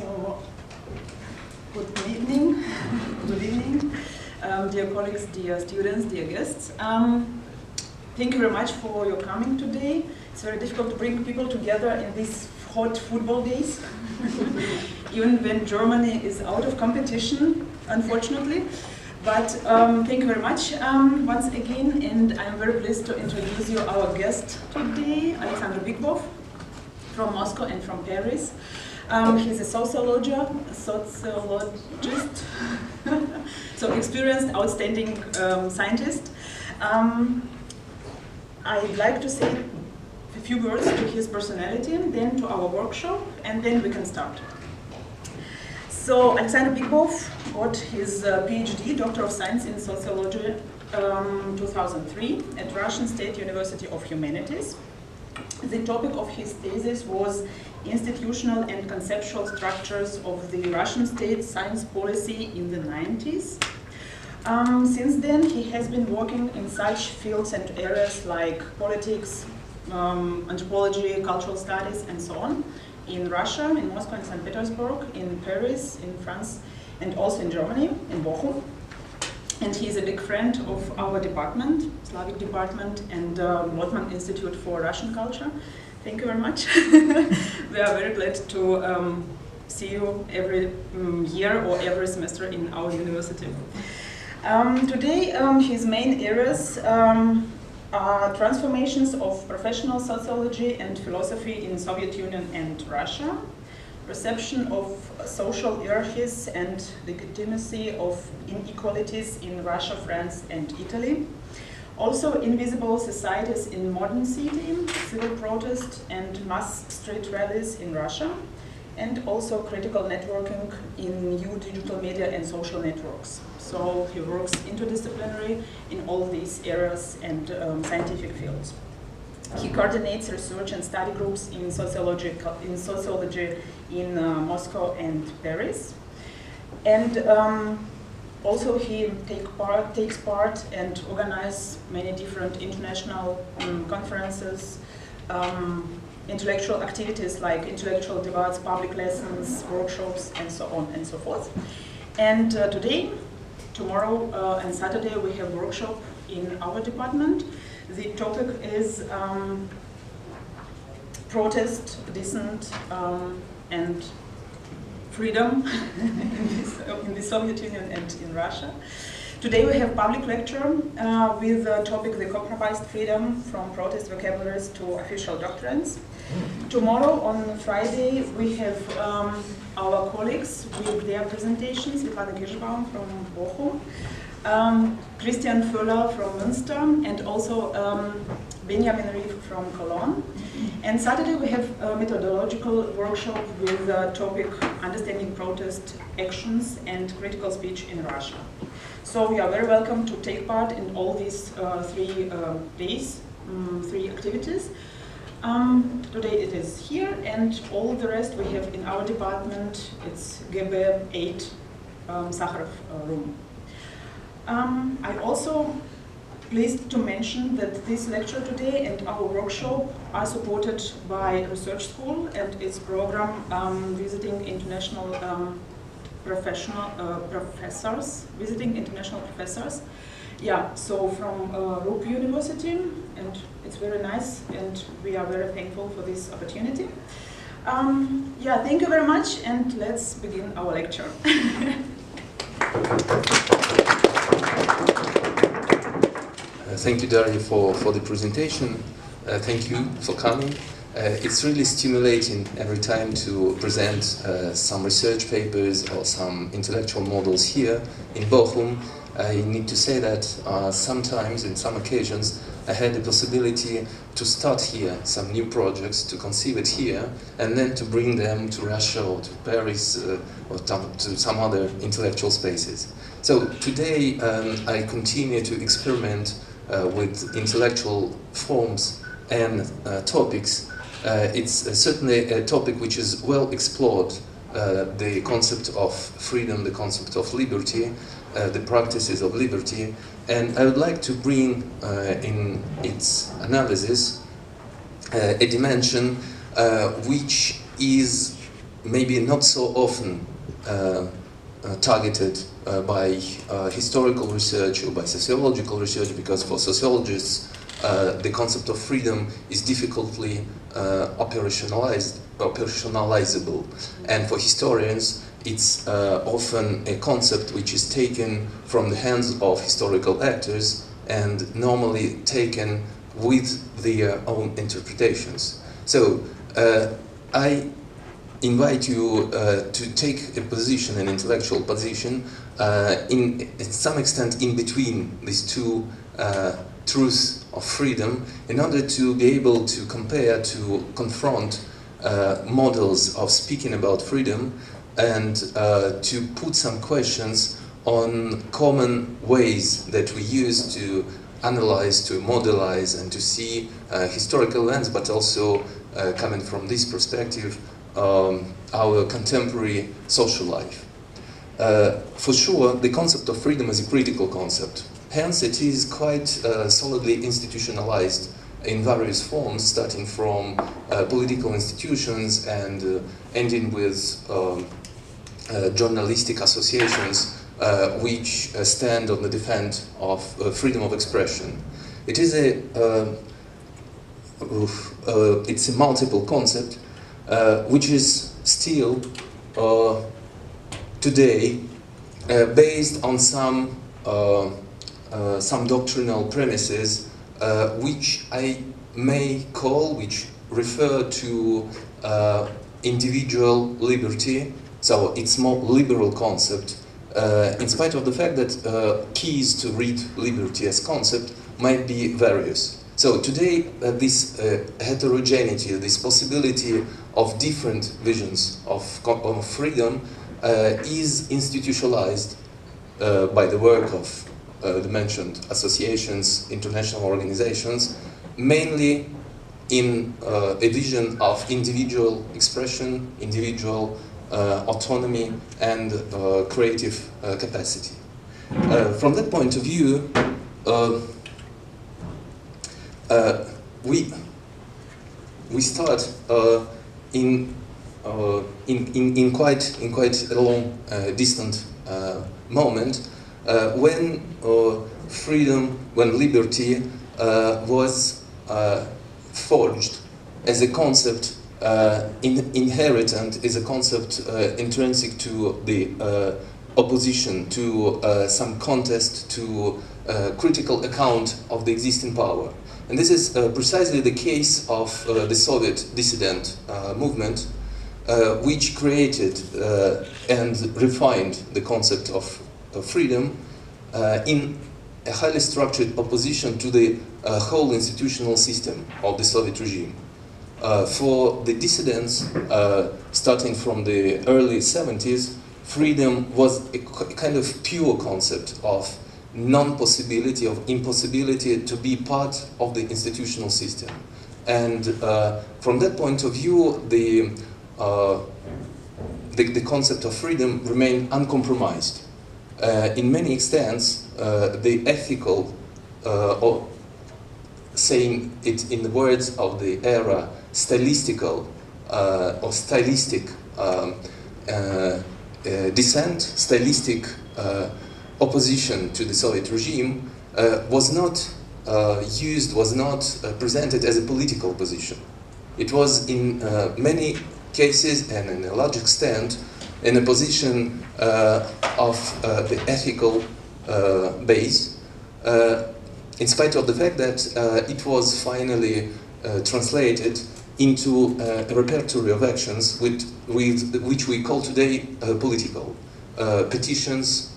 So, good evening, dear colleagues, dear students, dear guests. Thank you very much for your coming today. It's very difficult to bring people together in these hot football days, even when Germany is out of competition, unfortunately. But thank you very much once again, and I'm very pleased to introduce you our guest today, Bikbov, from Moscow and from Paris. He's a sociologist, so experienced, outstanding scientist. I'd like to say a few words to his personality, then to our workshop, and then we can start. So Alexander Bikbov got his PhD, Doctor of Science in Sociology, 2003 at Russian State University of Humanities. The topic of his thesis was institutional and conceptual structures of the Russian state science policy in the 90s. Since then, he has been working in such fields and areas like politics, anthropology, cultural studies, and so on, in Russia, in Moscow and St. Petersburg, in Paris, in France, and also in Germany, in Bochum. And he is a big friend of our department, Slavic department, and Lotman-Institut for Russian culture. Thank you very much. We are very glad to see you every year or every semester in our university. Today, his main areas are transformations of professional sociology and philosophy in Soviet Union and Russia, perception of social hierarchies and legitimacy of inequalities in Russia, France, and Italy. Also, invisible societies in modern city, civil protest and mass street rallies in Russia, and also critical networking in new digital media and social networks. So he works interdisciplinary in all these areas and scientific fields. He coordinates research and study groups in sociology in Moscow and Paris. And also he takes part and organizes many different international conferences, intellectual activities like intellectual debates, public lessons, workshops, and so on and so forth. And today, tomorrow and Saturday we have a workshop in our department. The topic is protest, dissent, and freedom in the Soviet Union and in Russia. Today we have public lecture with the topic the compromised freedom from protest vocabularies to official doctrines. Tomorrow on Friday we have our colleagues with their presentations, Svetlana Kirschbaum from Bochum, Christian Föhler from Münster, and also Benjamin Rief from Cologne. And Saturday we have a methodological workshop with the topic Understanding Protest Actions and Critical Speech in Russia. So you are very welcome to take part in all these 3 days, 3 activities. Today it is here, and all the rest we have in our department. It's GB 8 Sakharov room. I also pleased to mention that this lecture today and our workshop are supported by Research School and its program visiting international professors. Yeah, so from Ruhr-University, and it's very nice, and we are very thankful for this opportunity. Yeah, thank you very much, and let's begin our lecture. Thank you, Daria, for the presentation. Thank you for coming. It's really stimulating every time to present some research papers or some intellectual models here in Bochum. I need to say that sometimes, in some occasions, I had the possibility to start here some new projects, to conceive it here, and then to bring them to Russia or to Paris or to some other intellectual spaces. So today I continue to experiment with intellectual forms and topics. It's certainly a topic which is well explored, the concept of freedom, the concept of liberty, the practices of liberty, and I would like to bring in its analysis a dimension which is maybe not so often targeted by historical research or by sociological research, because for sociologists the concept of freedom is difficultly operationalizable, and for historians it's often a concept which is taken from the hands of historical actors and normally taken with their own interpretations. So I invite you to take a position, an intellectual position, in some extent in between these two truths of freedom, in order to be able to compare, to confront models of speaking about freedom, and to put some questions on common ways that we use to analyze, to modelize, and to see historical lens, but also coming from this perspective, our contemporary social life. For sure, the concept of freedom is a critical concept. Hence, it is quite solidly institutionalized in various forms, starting from political institutions and ending with journalistic associations which stand on the defense of freedom of expression. It is it's a multiple concept which is still today based on some doctrinal premises which I may call, which refer to individual liberty. So it's more liberal concept, in spite of the fact that keys to read liberty as concept might be various. So today this heterogeneity, this possibility of different visions of freedom is institutionalized by the work of the mentioned associations, international organizations, mainly in a vision of individual expression, individual autonomy, and creative capacity. From that point of view, we start in quite a long distant moment when freedom, when liberty was forged as a concept inherent, is a concept intrinsic to the opposition, to some contest, to critical account of the existing power. And this is precisely the case of the Soviet dissident movement, which created and refined the concept of freedom in a highly structured opposition to the whole institutional system of the Soviet regime. For the dissidents, starting from the early 70s, freedom was a kind of pure concept of non-possibility, of impossibility to be part of the institutional system. And from that point of view, the concept of freedom remained uncompromised. In many extents, the ethical, or saying it in the words of the era, stylistical or stylistic dissent, stylistic opposition to the Soviet regime was not used, was not presented as a political position. It was in many cases, and in a large extent, in a position of the ethical base, in spite of the fact that it was finally translated into a repertory of actions with which we call today political. Petitions,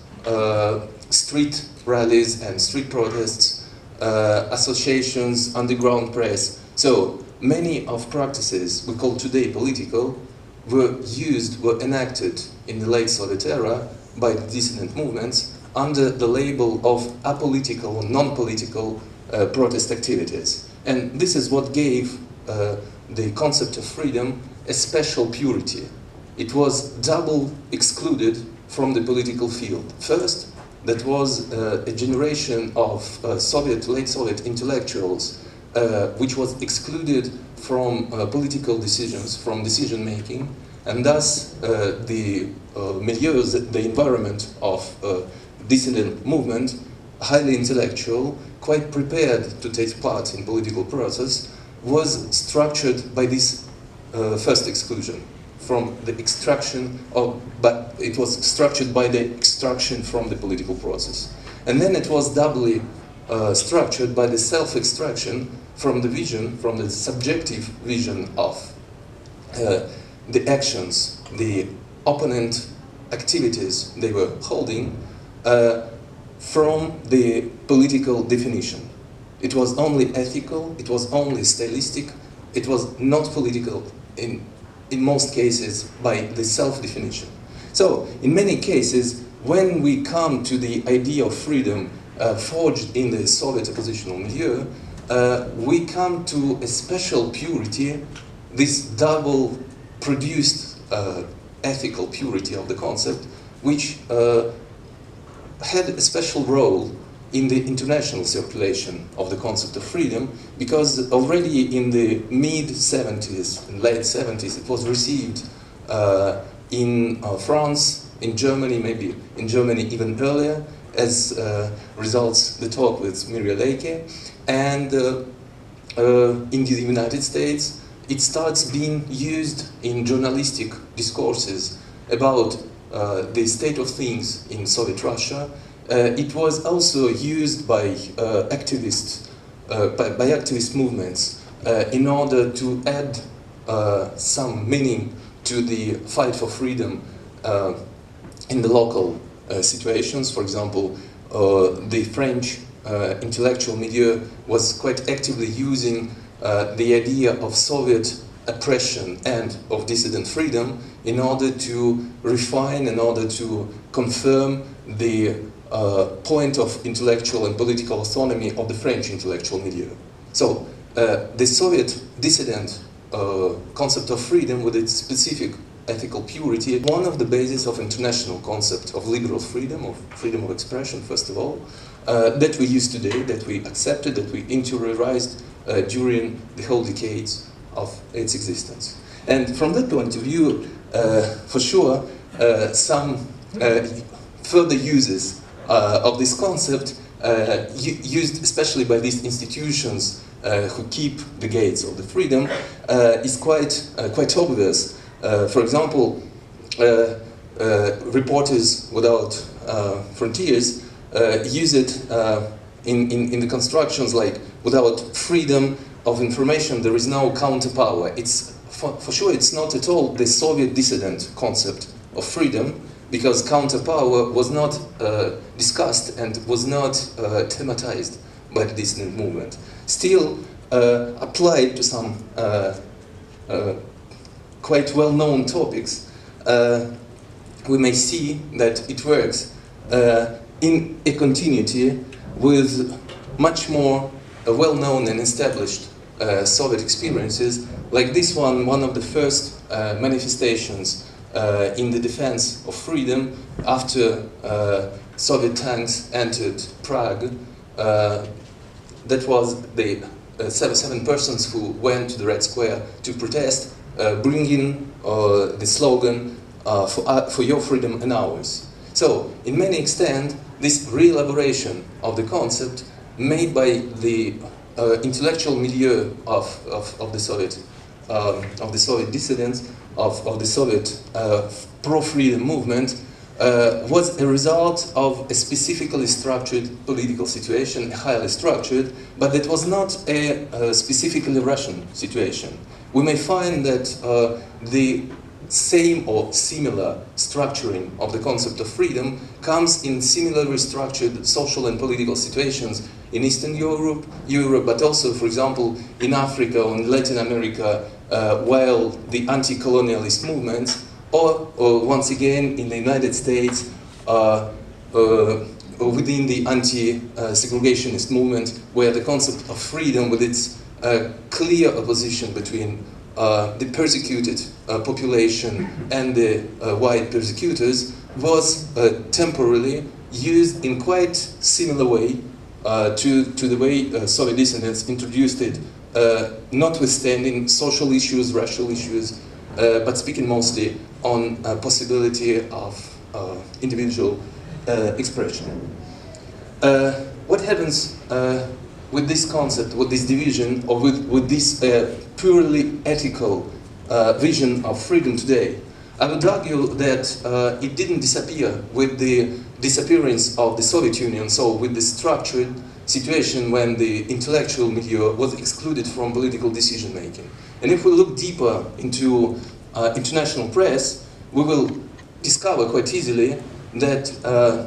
street rallies and street protests, associations, underground press. So many of practices we call today political were enacted in the late Soviet era by the dissident movements under the label of apolitical, non-political protest activities. And this is what gave the concept of freedom a special purity. It was double excluded from the political field. First, that was a generation of late Soviet intellectuals which was excluded from political decisions, from decision-making, and thus the milieu, the environment of dissident movement, highly intellectual, quite prepared to take part in political process, was structured by this first exclusion from the extraction of, but it was structured by the extraction from the political process. And then it was doubly structured by the self-extraction from the vision, from the subjective vision of the actions, the opponent activities they were holding from the political definition. It was only ethical, it was only stylistic, it was not political in most cases by the self-definition. So, in many cases, when we come to the idea of freedom forged in the Soviet oppositional milieu, we come to a special purity, this double produced ethical purity of the concept, which had a special role in the international circulation of the concept of freedom, because already in the mid-70s and late 70s it was received in France, in Germany, maybe in Germany even earlier, as results the talk with Miriam Leike, and in the United States it starts being used in journalistic discourses about the state of things in Soviet Russia. It was also used by activist movements in order to add some meaning to the fight for freedom in the local situations. For example, the French intellectual milieu was quite actively using the idea of Soviet oppression and of dissident freedom in order to refine, in order to confirm the point of intellectual and political autonomy of the French intellectual milieu. So the Soviet dissident concept of freedom, with its specific ethical purity, is one of the bases of international concept of liberal freedom of expression, first of all, that we use today, that we accepted, that we interiorized during the whole decades of its existence. And from that point of view, for sure, some further uses of this concept, used especially by these institutions who keep the gates of the freedom, is quite obvious. For example, Reporters Without Frontiers use it in the constructions like, without freedom of information there is no counterpower. It's for sure it's not at all the Soviet dissident concept of freedom, because counterpower was not discussed and was not thematized by the dissident movement. Still applied to some quite well-known topics, we may see that it works in a continuity with much more well-known and established Soviet experiences, like this one of the first manifestations in the defense of freedom after Soviet tanks entered Prague. That was the 7 persons who went to the Red Square to protest, bringing the slogan, for your freedom and ours. So, in many extent, this re-elaboration of the concept made by the intellectual milieu of the Soviet dissidents, of the Soviet pro-freedom movement, was a result of a specifically structured political situation, highly structured, but it was not a specifically Russian situation. We may find that the same or similar structuring of the concept of freedom comes in similarly structured social and political situations in Eastern Europe, but also, for example, in Africa or in Latin America, while the anti-colonialist movements, or once again in the United States, within the anti-segregationist movement, where the concept of freedom, with its clear opposition between the persecuted population and the white persecutors, was temporarily used in quite similar way to the way Soviet dissidents introduced it, notwithstanding social issues, racial issues, but speaking mostly on possibility of individual expression. What happens with this concept, with this division, or with this purely ethical vision of freedom today? I would argue that it didn't disappear with the disappearance of the Soviet Union, so with the structured situation when the intellectual milieu was excluded from political decision making. And if we look deeper into international press, we will discover quite easily that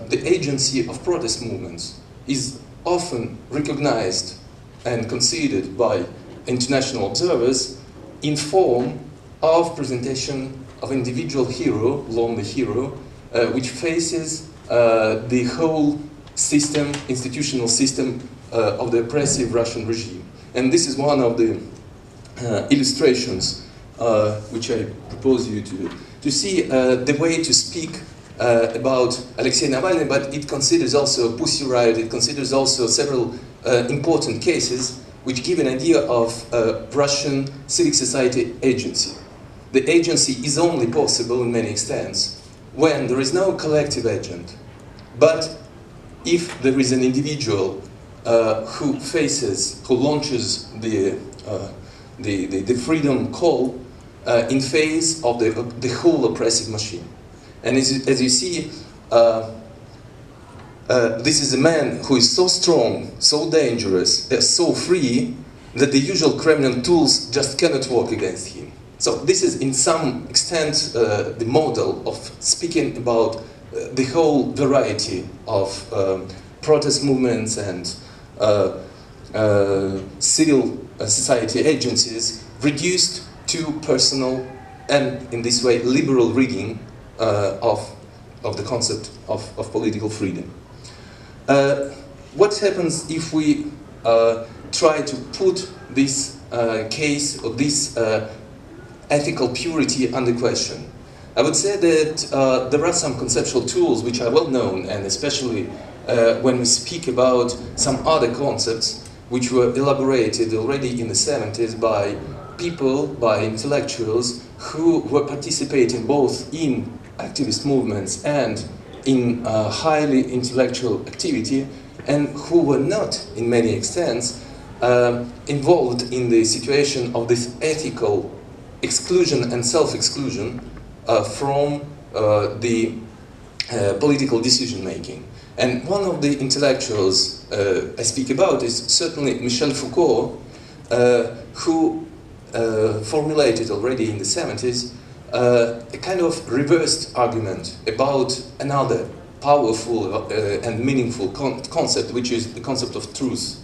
the agency of protest movements is often recognized and considered by international observers in form of presentation of individual hero, lonely hero, which faces the whole system, institutional system of the oppressive Russian regime. And this is one of the illustrations which I propose you to see the way to speak about Alexei Navalny, but it considers also Pussy Riot, it considers also several important cases which give an idea of Russian civic society agency. The agency is only possible in many extents when there is no collective agent, but if there is an individual who launches the freedom call in face of the whole oppressive machine. And as you see, this is a man who is so strong, so dangerous, so free, that the usual Kremlin tools just cannot work against him. So this is, in some extent, the model of speaking about the whole variety of protest movements and civil society agencies reduced to personal and, in this way, liberal reading of the concept of political freedom. What happens if we try to put this case or this ethical purity under question? I would say that there are some conceptual tools which are well known, and especially when we speak about some other concepts which were elaborated already in the 70s by people, by intellectuals who were participating both in activist movements and in highly intellectual activity, and who were not, in many extents, involved in the situation of this ethical exclusion and self-exclusion from the political decision-making. And one of the intellectuals I speak about is certainly Michel Foucault, who formulated already in the 70s a kind of reversed argument about another powerful and meaningful concept, which is the concept of truth.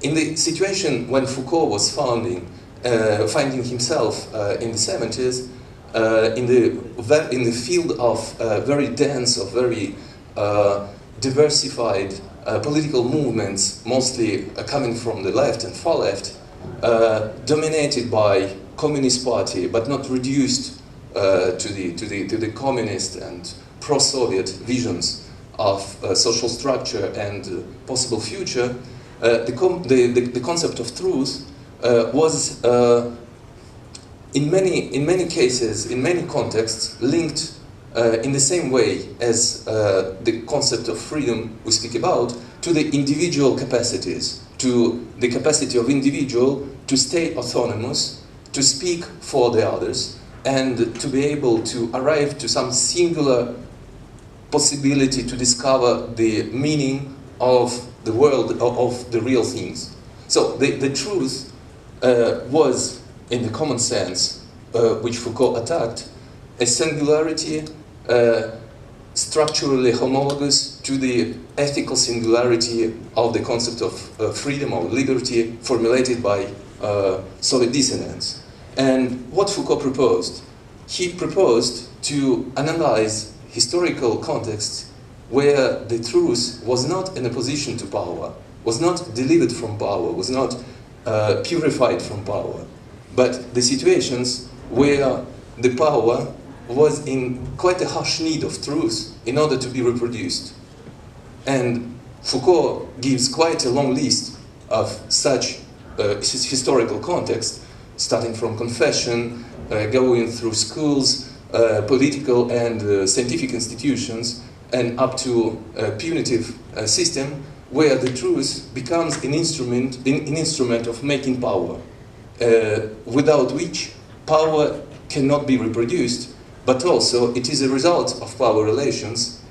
In the situation when Foucault was finding himself in the 70s, in the field of very dense, of very diversified political movements, mostly coming from the left and far left, dominated by Communist Party, but not reduced to the communist and pro-Soviet visions of social structure and possible future. The concept of truth was in many cases, in many contexts, linked in the same way as the concept of freedom we speak about to the individual capacities, to the capacity of individual to stay autonomous, to speak for the others, and to be able to arrive to some singular possibility to discover the meaning of the world, of the real things. So the truth was, in the common sense, which Foucault attacked, a singularity structurally homologous to the ethical singularity of the concept of freedom or liberty formulated by Soviet dissidents. And what Foucault proposed? He proposed to analyze historical contexts where the truth was not in opposition to power, was not delivered from power, was not purified from power, but the situations where the power was in quite a harsh need of truth in order to be reproduced. And Foucault gives quite a long list of such historical contexts, starting from confession, going through schools, political and scientific institutions, and up to a punitive system where the truth becomes an instrument of making power, without which power cannot be reproduced, but also it is a result of power relations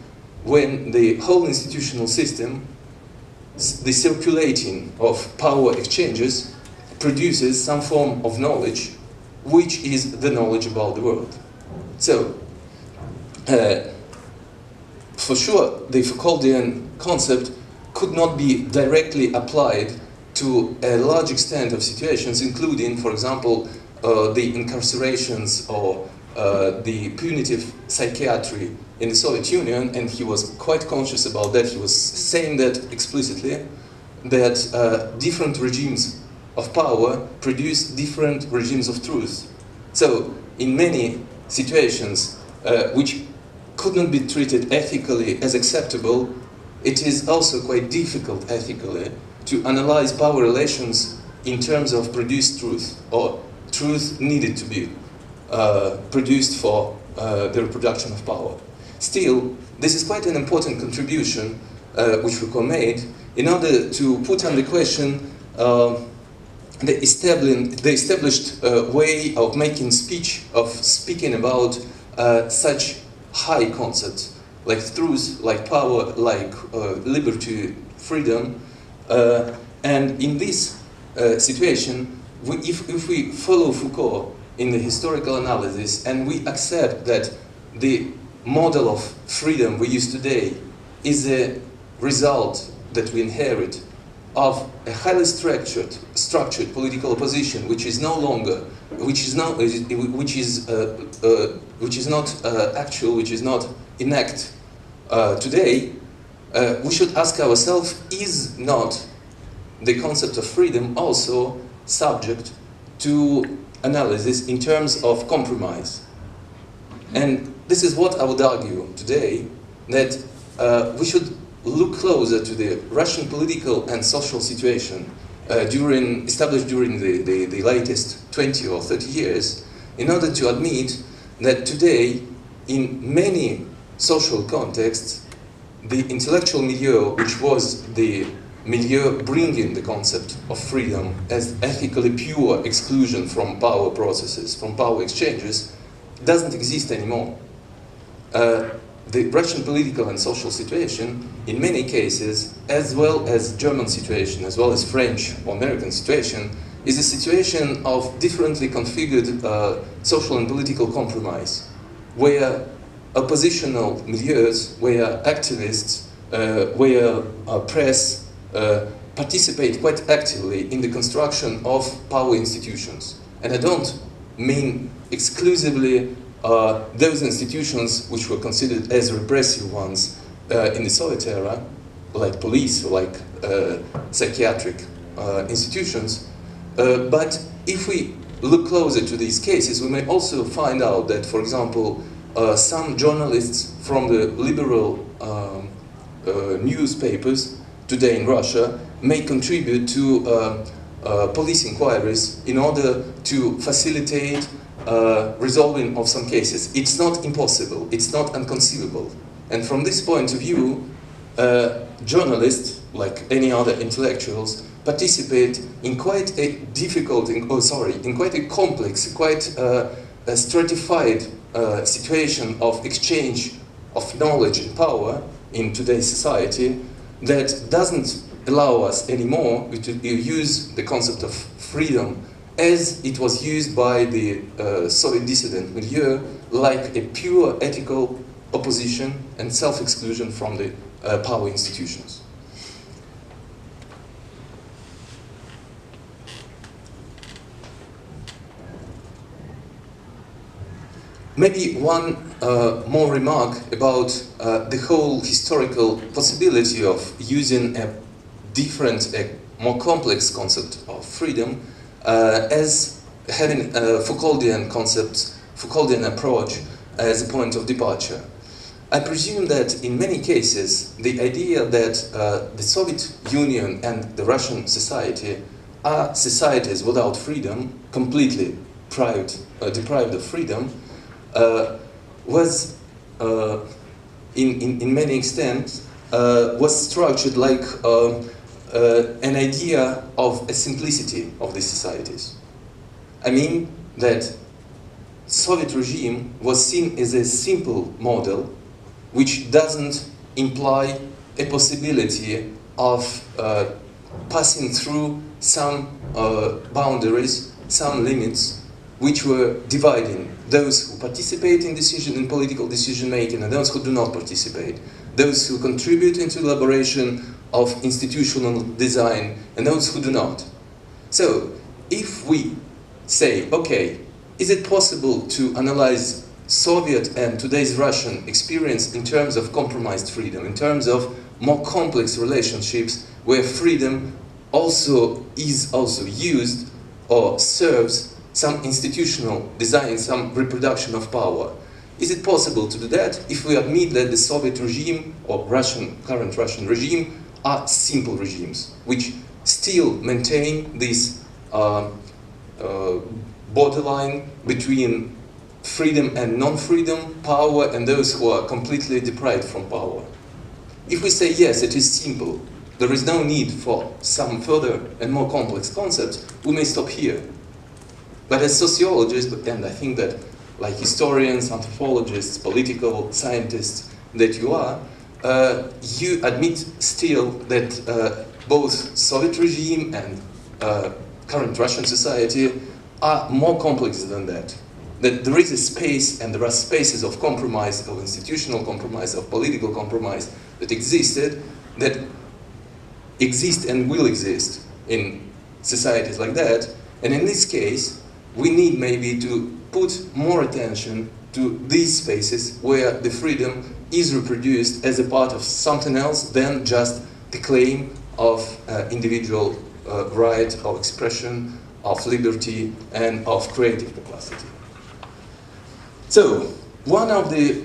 when the whole institutional system, the circulating of power exchanges, produces some form of knowledge, which is the knowledge about the world. So, for sure, the Foucauldian concept could not be directly applied to a large extent of situations, including, for example, the incarcerations or the punitive psychiatry in the Soviet Union, and he was quite conscious about that. He was saying that explicitly, that different regimes of power produce different regimes of truth. So, in many situations which could not be treated ethically as acceptable, it is also quite difficult ethically to analyze power relations in terms of produced truth, or truth needed to be produced for the reproduction of power. Still, this is quite an important contribution which Foucault made in order to put under question the established way of making speech, of speaking about such high concepts like truth, like power, like liberty, freedom. And in this situation, if we follow Foucault in the historical analysis and we accept that the model of freedom we use today is a result that we inherit of a highly structured political opposition, which is no longer, which is not actual, which is not enact today, we should ask ourselves: is not the concept of freedom also subject to analysis in terms of compromise? And this is what I would argue today, that we should look closer to the Russian political and social situation established during the latest 20 or 30 years, in order to admit that today, in many social contexts, the intellectual milieu, which was the milieu bringing the concept of freedom as ethically pure exclusion from power processes, from power exchanges, doesn't exist anymore. The Russian political and social situation, in many cases, as well as German situation, as well as French or American situation, is a situation of differently configured social and political compromise, where oppositional milieus, where activists, where press participate quite actively in the construction of power institutions. And I don't mean exclusively those institutions which were considered as repressive ones in the Soviet era, like police or like psychiatric institutions. But if we look closer to these cases, we may also find out that, for example, some journalists from the liberal newspapers today in Russia may contribute to police inquiries in order to facilitate resolving of some cases. It's not impossible, it's not inconceivable. And from this point of view, journalists, like any other intellectuals, participate in quite a difficult, in quite a complex, quite a stratified situation of exchange of knowledge and power in today's society that doesn't allow us anymore to use the concept of freedom as it was used by the Soviet dissident milieu, like a pure ethical opposition and self-exclusion from the power institutions. Maybe one more remark about the whole historical possibility of using a different, a more complex concept of freedom as having a Foucauldian concept, Foucauldian approach as a point of departure. I presume that in many cases the idea that the Soviet Union and the Russian society are societies without freedom completely deprived of freedom, was in many extents was structured like an idea of a simplicity of these societies. I mean that Soviet regime was seen as a simple model which doesn't imply a possibility of passing through some boundaries, some limits, which were dividing those who participate in political decision making and those who do not participate, those who contribute into elaboration of institutional design and those who do not. So, if we say, okay, is it possible to analyze Soviet and today's Russian experience in terms of compromised freedom, in terms of more complex relationships where freedom is also used or serves some institutional design, some reproduction of power? Is it possible to do that if we admit that the Soviet regime or current Russian regime are simple regimes, which still maintain this borderline between freedom and non-freedom, power and those who are completely deprived from power? If we say yes, it is simple, there is no need for some further and more complex concepts, we may stop here. But as sociologists, and I think that like historians, anthropologists, political scientists that you are, you admit still that both Soviet regime and current Russian society are more complex than that. That there is a space, and there are spaces of compromise, of institutional compromise, of political compromise that existed, that exist and will exist in societies like that. And in this case, we need maybe to put more attention to these spaces where the freedom is reproduced as a part of something else than just the claim of individual right of expression, of liberty, and of creative capacity. So, one of the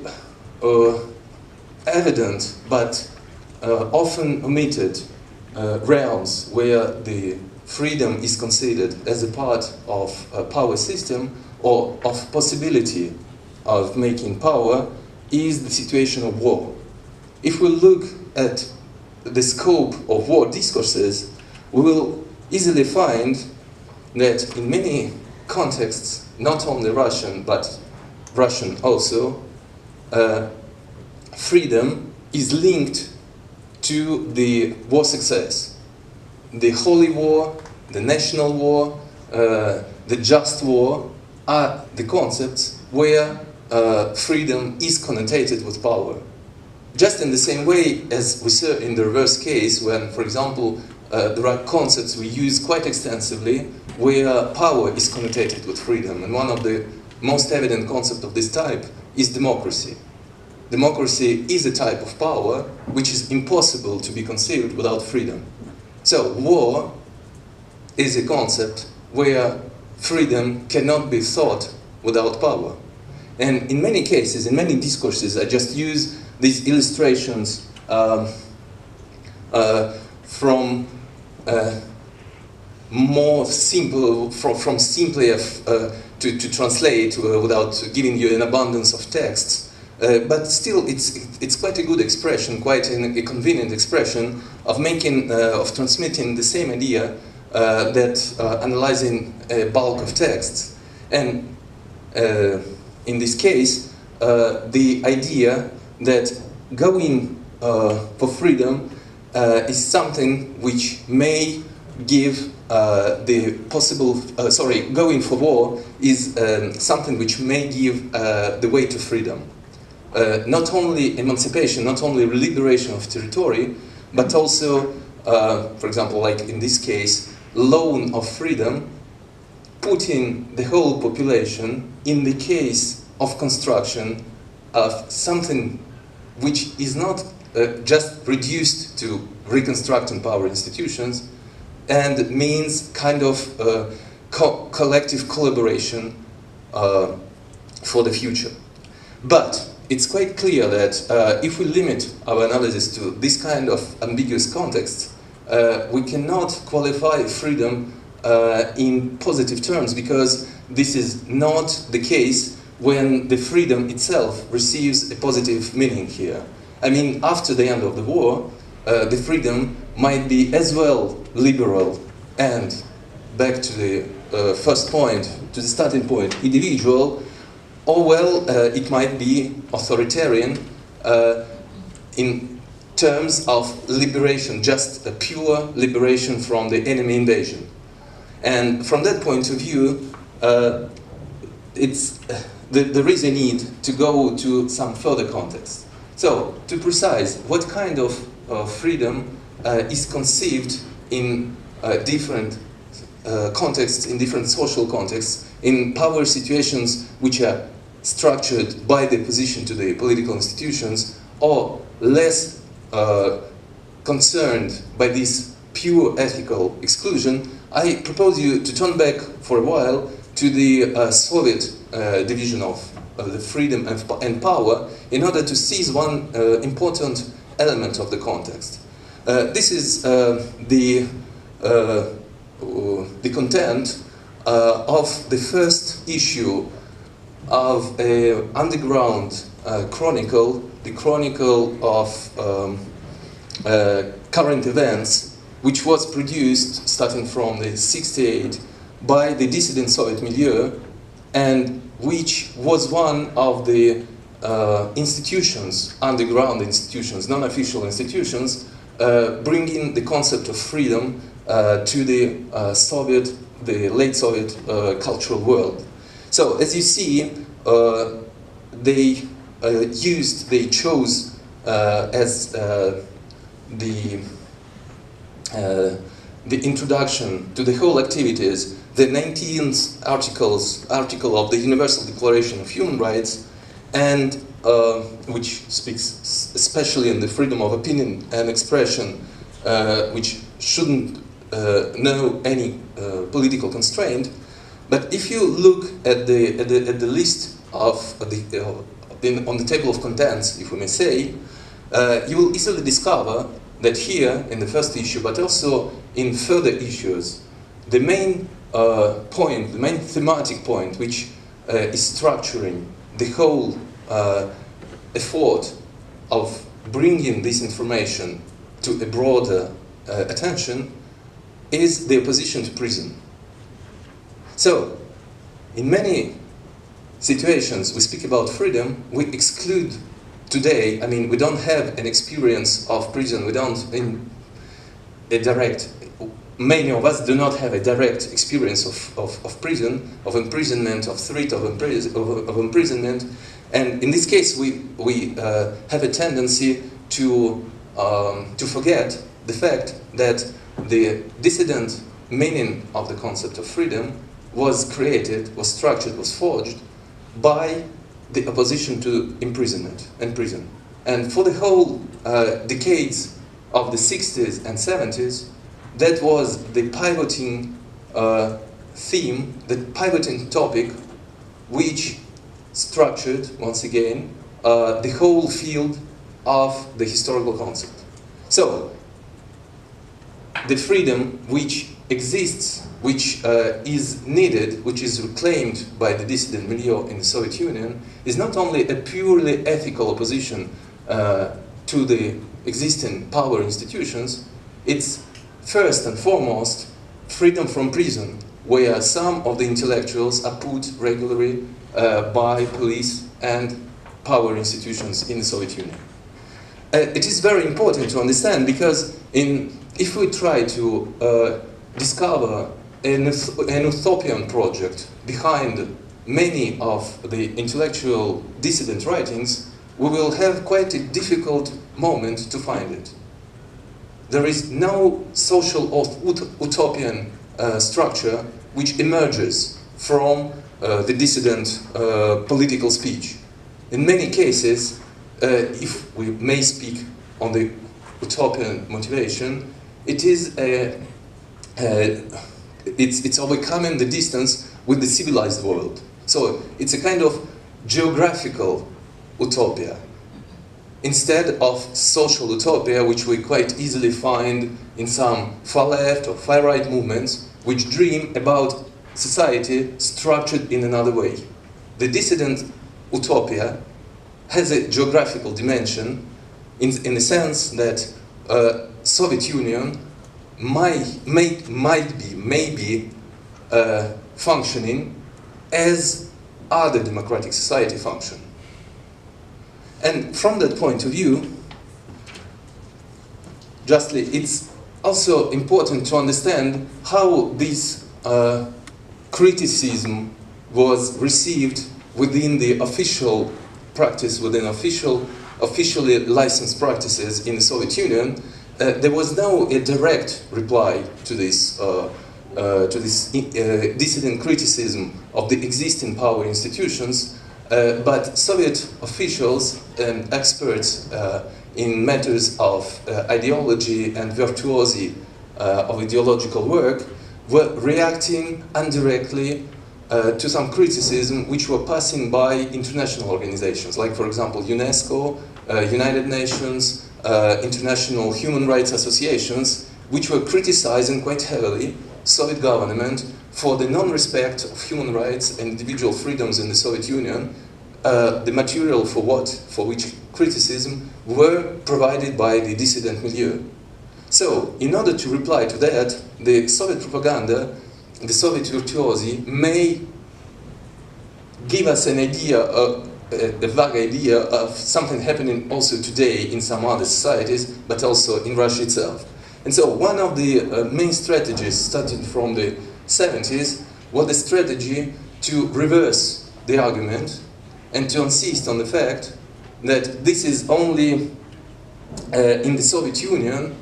evident but often omitted realms where the freedom is considered as a part of a power system or of possibility of making power is the situation of war. If we look at the scope of war discourses, we will easily find that in many contexts, not only Russian, but Russian also, freedom is linked to the war success. The holy war, the national war, the just war are the concepts where freedom is connotated with power. Just in the same way as we saw in the reverse case when, for example, there are concepts we use quite extensively where power is connotated with freedom. And one of the most evident concepts of this type is democracy. Democracy is a type of power which is impossible to be conceived without freedom. So war is a concept where freedom cannot be thought without power. And in many cases, in many discourses, I just use these illustrations from more simple, from simply to translate without giving you an abundance of texts. But still, it's quite a good expression, quite a convenient expression of transmitting the same idea that analyzing a bulk of texts. And in this case, the idea that going for freedom is something which may give going for war is something which may give the way to freedom. Not only emancipation, not only liberation of territory, but also, for example, like in this case, loan of freedom, putting the whole population in the case of construction of something which is not just reduced to reconstructing power institutions, and means kind of collective collaboration for the future. But it's quite clear that if we limit our analysis to this kind of ambiguous context, we cannot qualify freedom in positive terms, because this is not the case when the freedom itself receives a positive meaning here. I mean, after the end of the war, the freedom might be as well liberal and, back to the first point, to the starting point, individual, or well, it might be authoritarian in terms of liberation, just a pure liberation from the enemy invasion. And from that point of view, there is a need to go to some further context. So, to precise, what kind of freedom is conceived in different contexts, in different social contexts, in power situations which are structured by the opposition to the political institutions, or less concerned by this pure ethical exclusion, I propose you to turn back for a while to the Soviet division of the freedom and power in order to seize one important element of the context. This is the content of the first issue of an underground chronicle, the chronicle of current events, which was produced starting from the 68 by the dissident Soviet milieu, and which was one of the institutions, underground institutions, non-official institutions, bringing the concept of freedom to the late Soviet cultural world. So, as you see, they chose as the introduction to the whole activities the 19th article of the Universal Declaration of Human Rights, and which speaks especially on the freedom of opinion and expression, which shouldn't know any political constraint. But if you look at the list of on the table of contents, if we may say, you will easily discover that here in the first issue, but also in further issues, the main point, the main thematic point, which is structuring the whole effort of bringing this information to a broader attention, is the opposition to prison. So, in many situations we speak about freedom, we exclude today, I mean, we don't have an experience of prison, we don't, many of us do not have a direct experience of prison, of imprisonment, of threat of imprisonment, and in this case we have a tendency to forget the fact that the dissident meaning of the concept of freedom was created, was structured, was forged by the opposition to imprisonment and prison. And for the whole decades of the 60s and 70s, that was the pivoting theme, the pivoting topic, which structured, once again, the whole field of the historical concept. So, the freedom which exists, which is needed, which is reclaimed by the dissident milieu in the Soviet Union, is not only a purely ethical opposition to the existing power institutions, it's first and foremost freedom from prison, where some of the intellectuals are put regularly by police and power institutions in the Soviet Union. It is very important to understand, because if we try to discover an utopian project behind many of the intellectual dissident writings, we will have quite a difficult moment to find it. There is no social utopian structure which emerges from the dissident political speech. In many cases, if we may speak on the utopian motivation, it is it's overcoming the distance with the civilized world. So it's a kind of geographical utopia, instead of social utopia, which we quite easily find in some far left or far right movements, which dream about society structured in another way. The dissident utopia has a geographical dimension in the sense that Soviet Union may be functioning as other democratic society function. And from that point of view, justly, it's also important to understand how this criticism was received within the official practice, within officially licensed practices in the Soviet Union. There was no direct reply to this dissident criticism of the existing power institutions, but Soviet officials and experts in matters of ideology and virtuosi of ideological work were reacting indirectly to some criticism which were passing by international organizations, like, for example, UNESCO, United Nations, international human rights associations, which were criticizing quite heavily Soviet government for the non-respect of human rights and individual freedoms in the Soviet Union, the material for which criticism were provided by the dissident milieu. So, in order to reply to that, the Soviet propaganda, the Soviet virtuosi, may give us an idea, a vague idea of something happening also today in some other societies, but also in Russia itself. And so one of the main strategies starting from the 70s was the strategy to reverse the argument and to insist on the fact that this is only in the Soviet Union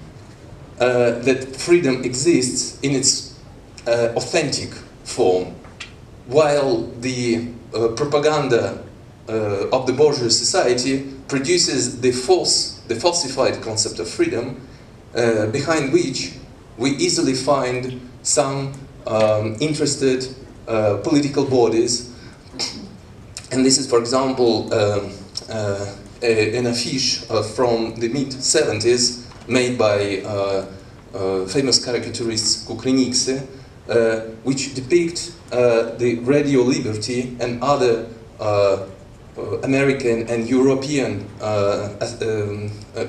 that freedom exists in its authentic form, while the propaganda of the bourgeois society produces the falsified concept of freedom, behind which we easily find some interested political bodies. And this is, for example, an affiche from the mid-70s made by famous caricaturist Kukrynikse, which depict the Radio Liberty and other American and European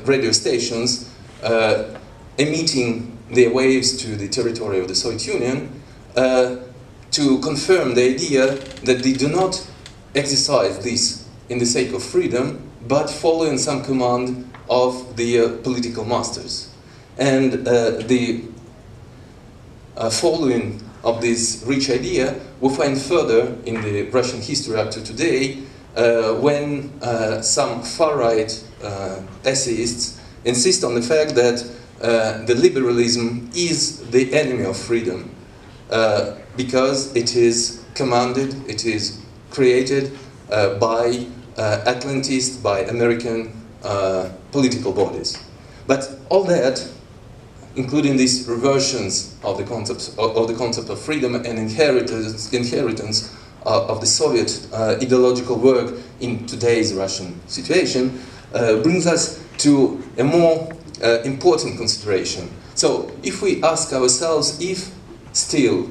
radio stations emitting their waves to the territory of the Soviet Union to confirm the idea that they do not exercise this in the sake of freedom, but following some command of the political masters. And the following of this rich idea we find further in the Russian history up to today, when some far-right essayists insist on the fact that the liberalism is the enemy of freedom because it is commanded, it is created by Atlantist, by American political bodies. But all that, including these reversions of the concept of freedom and inheritance of the Soviet ideological work in today's Russian situation, brings us to a more important consideration. So, if we ask ourselves if still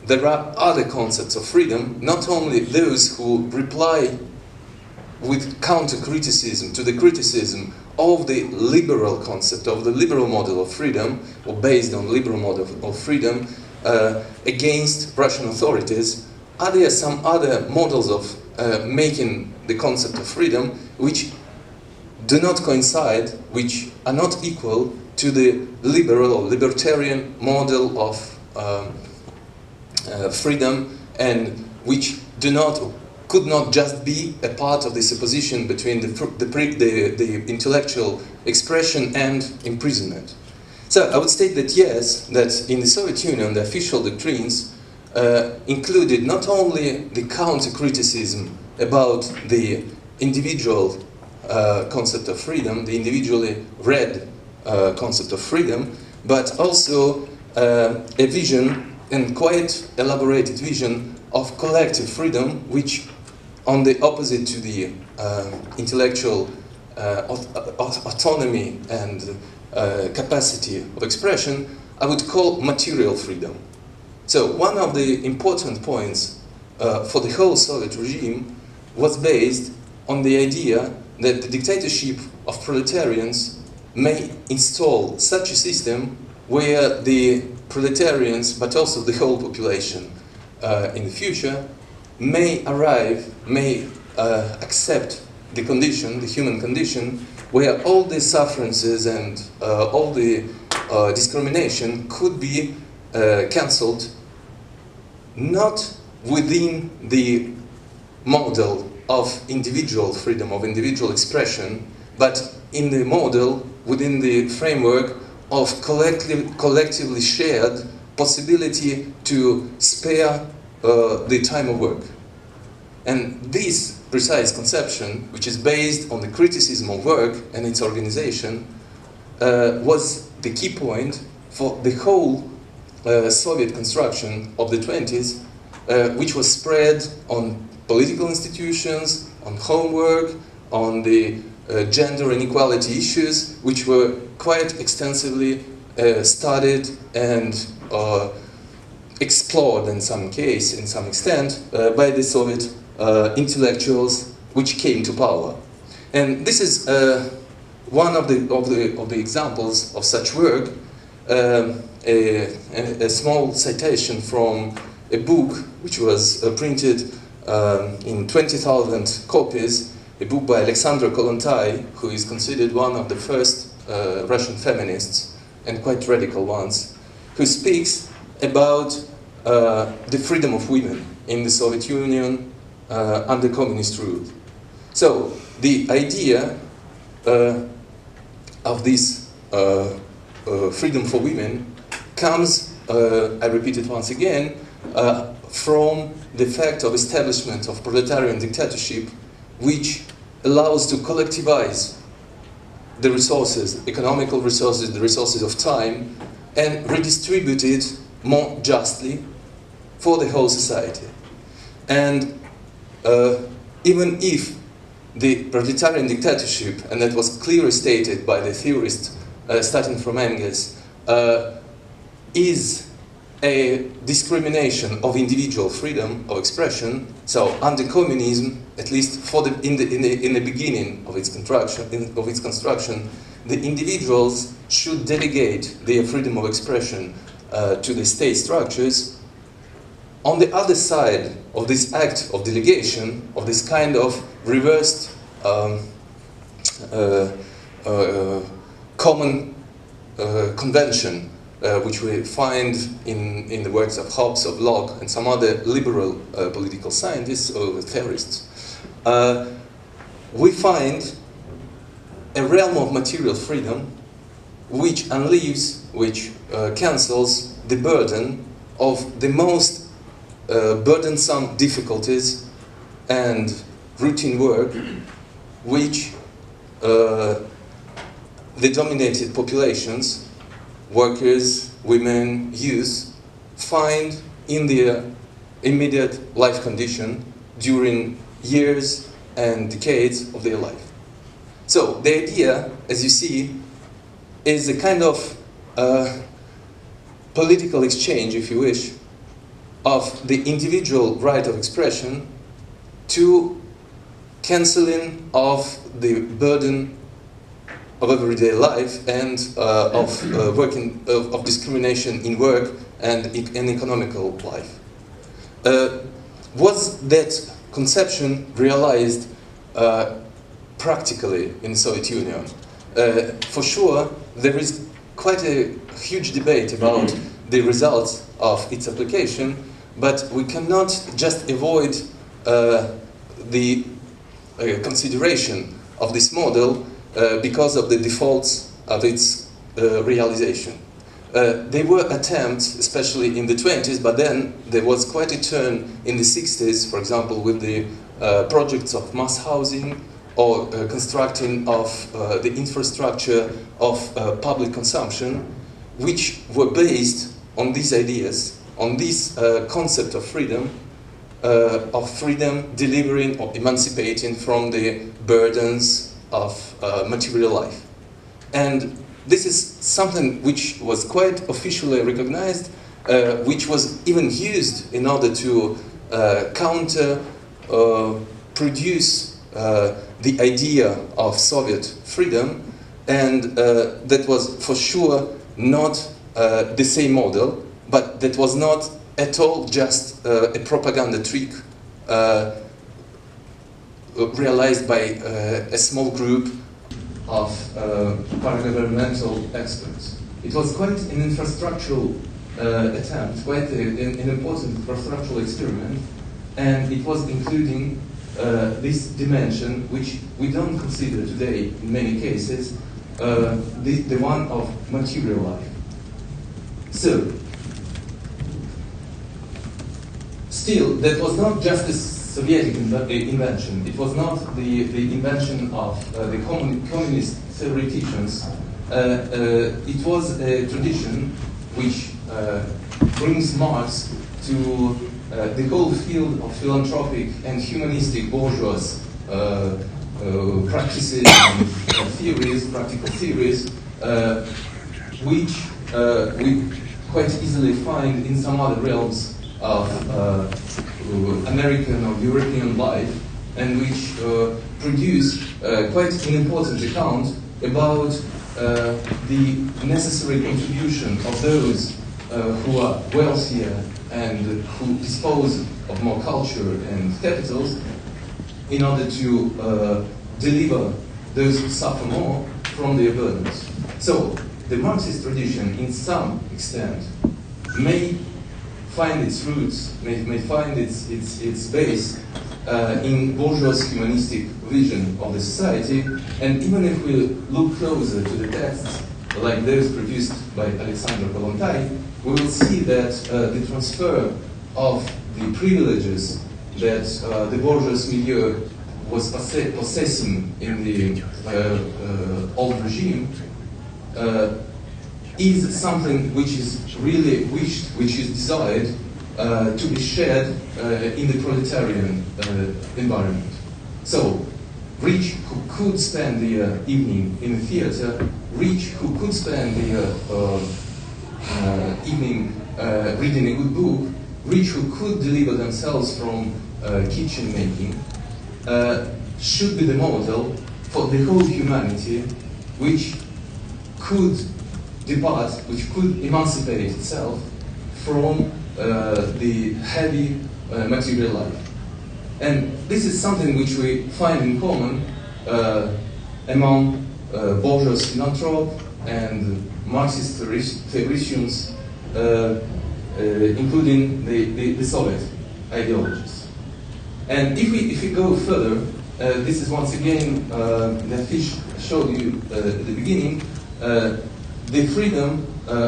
there are other concepts of freedom, not only those who reply with counter-criticism to the criticism of the liberal concept, of the liberal model of freedom, or based on liberal model of freedom, against Russian authorities, are there some other models of making the concept of freedom which do not coincide, which are not equal to the liberal or libertarian model of freedom, and which could not just be a part of this opposition between the intellectual expression and imprisonment. So I would state that yes, that in the Soviet Union the official doctrines included not only the counter-criticism about the individual concept of freedom, the individually read concept of freedom, but also a vision, and quite elaborated vision, of collective freedom, which, on the opposite to the intellectual autonomy and capacity of expression, I would call material freedom. So one of the important points for the whole Soviet regime was based on the idea that the dictatorship of proletarians may install such a system where the proletarians, but also the whole population in the future, may accept the condition, the human condition, where all the sufferances and all the discrimination could be cancelled, not within the model of individual freedom, of individual expression, but in the model within the framework of collectively shared possibility to spare the time of work. And this precise conception, which is based on the criticism of work and its organization, was the key point for the whole Soviet construction of the 20s, which was spread on political institutions, on homework, on the gender inequality issues, which were quite extensively studied and explored in some case, in some extent, by the Soviet intellectuals which came to power. And this is one of the examples of such work, a small citation from a book which was printed in 20,000 copies, a book by Alexandra Kollontai, who is considered one of the first Russian feminists, and quite radical ones, who speaks about the freedom of women in the Soviet Union under communist rule. So the idea of this freedom for women comes, I repeat it once again, from the fact of establishment of proletarian dictatorship, which allows to collectivize the resources, economical resources, the resources of time, and redistribute it more justly for the whole society. And even if the proletarian dictatorship, and that was clearly stated by the theorists starting from Engels, is a discrimination of individual freedom of expression. So under communism, at least in the beginning of its construction, the individuals should delegate their freedom of expression to the state structures. On the other side of this act of delegation, of this kind of reversed common convention, which we find in the works of Hobbes, of Locke, and some other liberal political scientists or theorists, we find a realm of material freedom which unleaves, which cancels the burden of the most burdensome difficulties and routine work which the dominated populations, workers, women, youth, find in their immediate life condition during years and decades of their life. So the idea, as you see, is a kind of political exchange, if you wish, of the individual right of expression to cancelling of the burden of everyday life and of discrimination in work and in economical life. Was that conception realized practically in the Soviet Union? For sure, there is quite a huge debate about the results of its application, but we cannot just avoid the consideration of this model because of the defaults of its realization. There were attempts, especially in the 20s, but then there was quite a turn in the 60s, for example, with the projects of mass housing or constructing of the infrastructure of public consumption, which were based on these ideas, on this concept of freedom delivering or emancipating from the burdens of material life. And this is something which was quite officially recognized which was even used in order to produce the idea of Soviet freedom, and that was for sure not the same model, but that was not at all just a propaganda trick realized by a small group of paragovernmental experts. It was quite an infrastructural attempt, quite an important infrastructural experiment, and it was including this dimension, which we don't consider today in many cases, the one of material life. So, still, that was not just a Soviet invention. It was not the invention of the communist theoreticians. It was a tradition which brings Marx to the whole field of philanthropic and humanistic bourgeois practices and theories, practical theories, which we quite easily find in some other realms of American or European life, and which produce quite an important account about the necessary contribution of those who are wealthier and who dispose of more culture and capitals in order to deliver those who suffer more from their burdens. So the Marxist tradition, in some extent, may find its roots, may find its base in bourgeois humanistic vision of the society, and even if we look closer to the texts, like those produced by Alexander Kollontai, we will see that the transfer of the privileges that the bourgeois milieu was possessing in the old regime is something which is really wished, which is desired to be shared in the proletarian environment. So, rich who could spend the evening in the theater, rich who could spend the evening reading a good book, rich who could deliver themselves from kitchen making, should be the model for the whole humanity, which could depart, which could emancipate itself from the heavy material life. And this is something which we find in common among bourgeois philanthropes and Marxist theoreticians, including the Soviet ideologies. And if we go further, this is once again that Fish showed you at the beginning, the freedom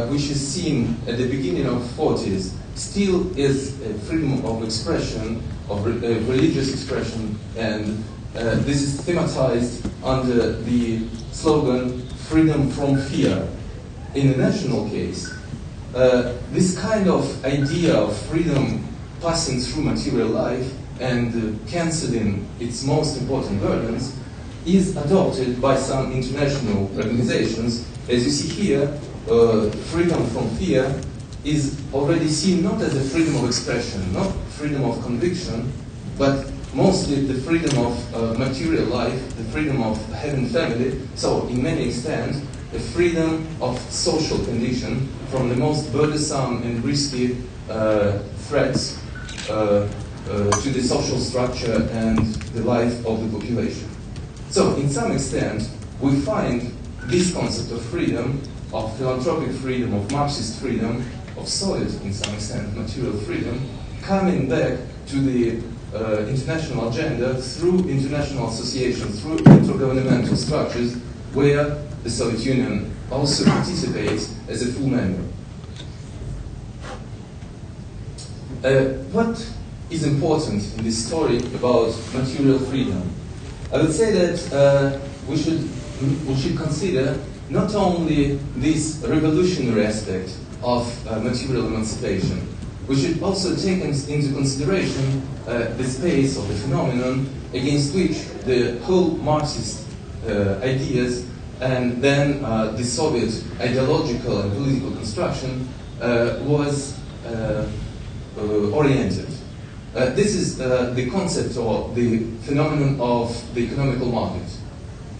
which is seen at the beginning of the 40s still is a freedom of expression, of religious expression, and this is thematized under the slogan, freedom from fear. In the national case, this kind of idea of freedom passing through material life and cancelling its most important burdens is adopted by some international organizations. As you see here, freedom from fear is already seen not as a freedom of expression, not freedom of conviction, but mostly the freedom of material life, the freedom of having family, so in many extent, the freedom of social condition from the most burdensome and risky threats to the social structure and the life of the population. So, in some extent, we find this concept of freedom, of philanthropic freedom, of Marxist freedom, of solid, in some extent, material freedom, coming back to the international agenda through international associations, through intergovernmental structures, where the Soviet Union also participates as a full member. What is important in this story about material freedom? I would say that we should consider not only this revolutionary aspect of material emancipation, we should also take into consideration the space of the phenomenon against which the whole Marxist ideas and then the Soviet ideological and political construction was oriented. This is the concept or the phenomenon of the economical market.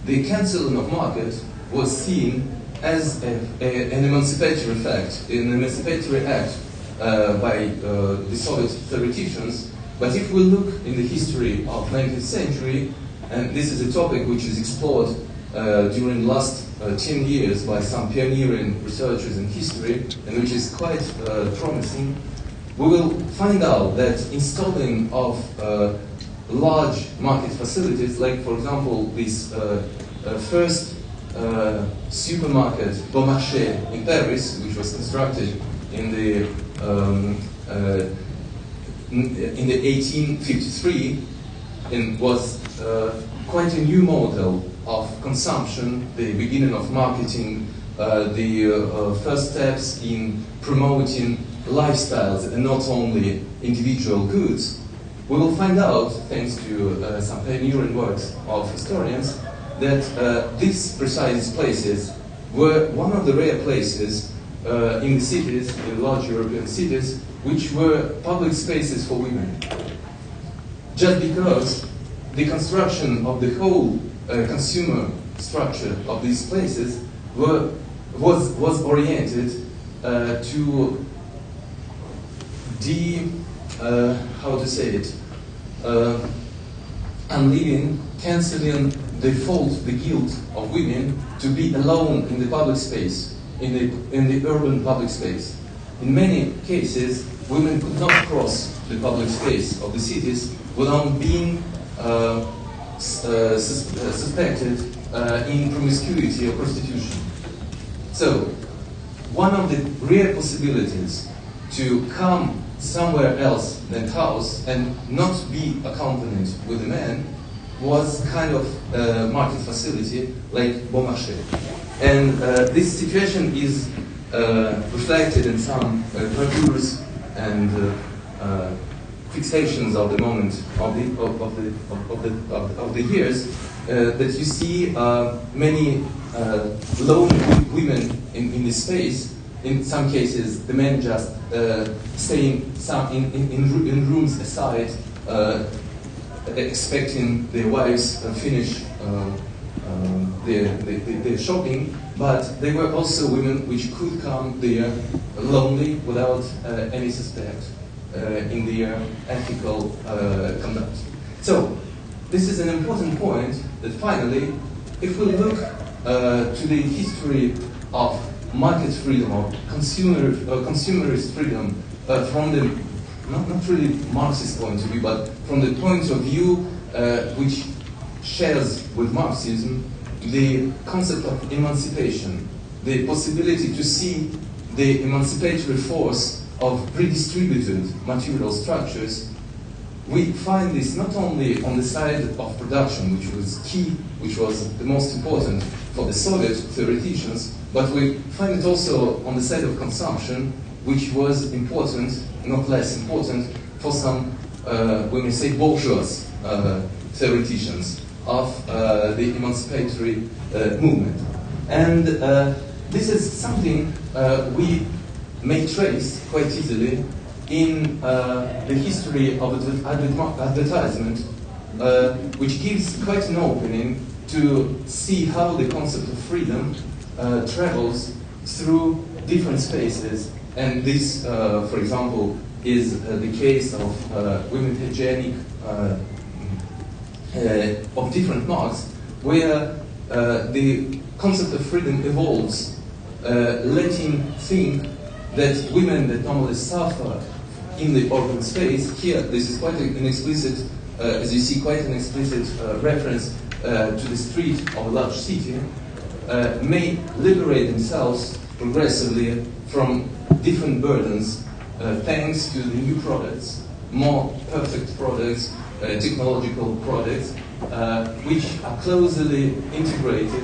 The cancelling of market was seen as an emancipatory fact, an emancipatory act by the Soviet theoreticians. But if we look in the history of 19th century, and this is a topic which is explored during the last 10 years by some pioneering researchers in history, and which is quite promising, we will find out that installing of large market facilities, like for example this first supermarket Beaumarchais in Paris, which was constructed in the 1853, and was quite a new model of consumption, the beginning of marketing, the first steps in promoting lifestyles and not only individual goods. We will find out, thanks to some pioneering works of historians, that these precise places were one of the rare places in the cities, in large European cities, which were public spaces for women. Just because the construction of the whole consumer structure of these places was oriented to unleaving, cancelling the fault, the guilt of women to be alone in the public space, in the urban public space. In many cases, women could not cross the public space of the cities without being suspected in promiscuity or prostitution. So, one of the rare possibilities to come somewhere else than house and not be accompanied with a man was kind of market facility like Beaumarchais. And this situation is reflected in some gravures and fixations of the moment of the years that you see many lone women in this space. In some cases, the men just staying in rooms aside, expecting their wives finish their shopping. But there were also women which could come there lonely without any suspect in their ethical conduct. So this is an important point that finally, if we look to the history of market freedom or consumerist freedom from the not really Marxist point of view, but from the point of view which shares with Marxism the concept of emancipation, the possibility to see the emancipatory force of redistributed material structures, we find this not only on the side of production, which was key, which was the most important for the Soviet theoreticians, but we find it also on the side of consumption, which was important, not less important, for some, when we say bourgeois theoreticians of the emancipatory movement. And this is something we may trace quite easily in the history of advertisement, which gives quite an opening to see how the concept of freedom travels through different spaces. And this, for example, is the case of women hygienic of different marks, where the concept of freedom evolves, letting think that women that normally suffer in the urban space, here this is quite an explicit, as you see, quite an explicit reference to the street of a large city, may liberate themselves progressively from different burdens thanks to the new products, more perfect products, technological products, which are closely integrated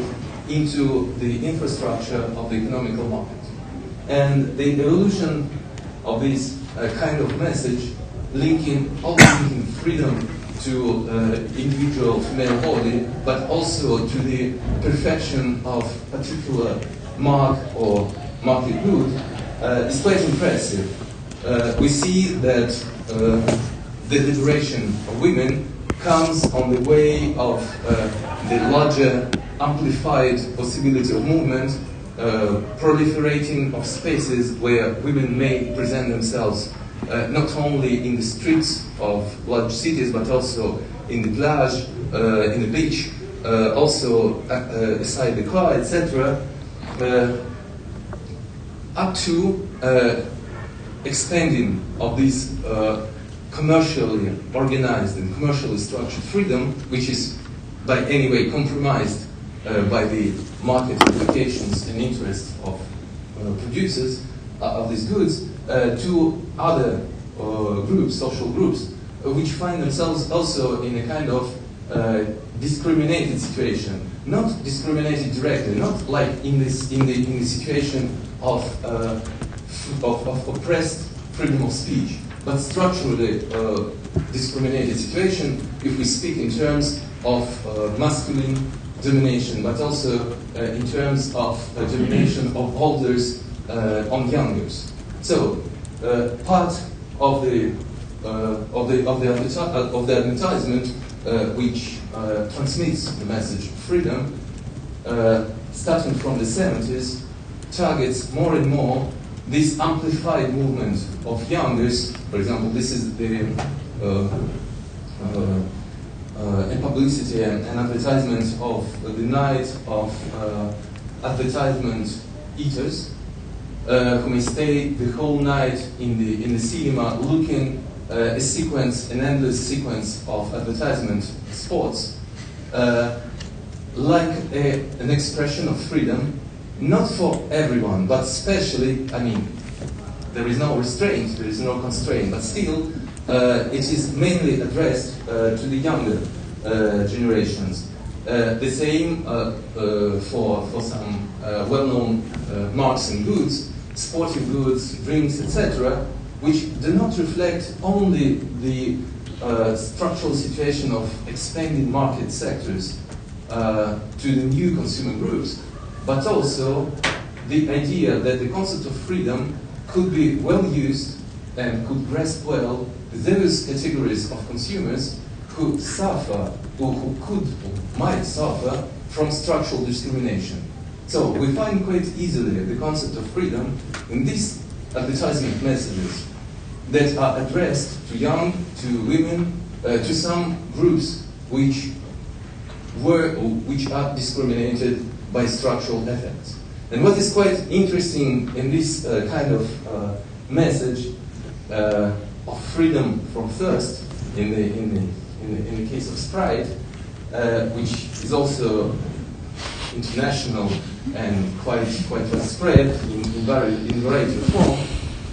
into the infrastructure of the economical market. And the evolution of this kind of message, linking freedom to individual female body, but also to the perfection of particular mark or market good, is quite impressive. we see that the liberation of women comes on the way of the larger amplified possibility of movement, proliferating of spaces where women may present themselves not only in the streets of large cities but also in the plage, in the beach, also beside the car, etc., up to expanding of this commercially organized and commercially structured freedom, which is by any way compromised by the market implications and interests of producers of these goods, to other groups, social groups, which find themselves also in a kind of discriminated situation. Not discriminated directly, not like in the situation of oppressed freedom of speech, but structurally discriminated situation if we speak in terms of masculine domination, but also in terms of domination of elders on youngers. So part of the advertisement which transmits the message of freedom, starting from the 70s, targets more and more this amplified movement of youngers. For example, this is the publicity and advertisement of the night of advertisement eaters, who may stay the whole night in the cinema looking an endless sequence of advertisement spots, like an expression of freedom, not for everyone, but especially, I mean, there is no restraint, there is no constraint, but still, it is mainly addressed to the younger generations. The same for some well-known marks and goods, sporting goods, drinks, etc., which do not reflect only the structural situation of expanding market sectors to the new consumer groups, but also the idea that the concept of freedom could be well used and could grasp well those categories of consumers who suffer, or who could or might suffer from structural discrimination. So we find quite easily the concept of freedom in these advertisement messages that are addressed to young, to women, to some groups which were or which are discriminated by structural effects. And what is quite interesting in this kind of message of freedom from thirst, in the case of Sprite, which is also international and quite widespread in variety of form,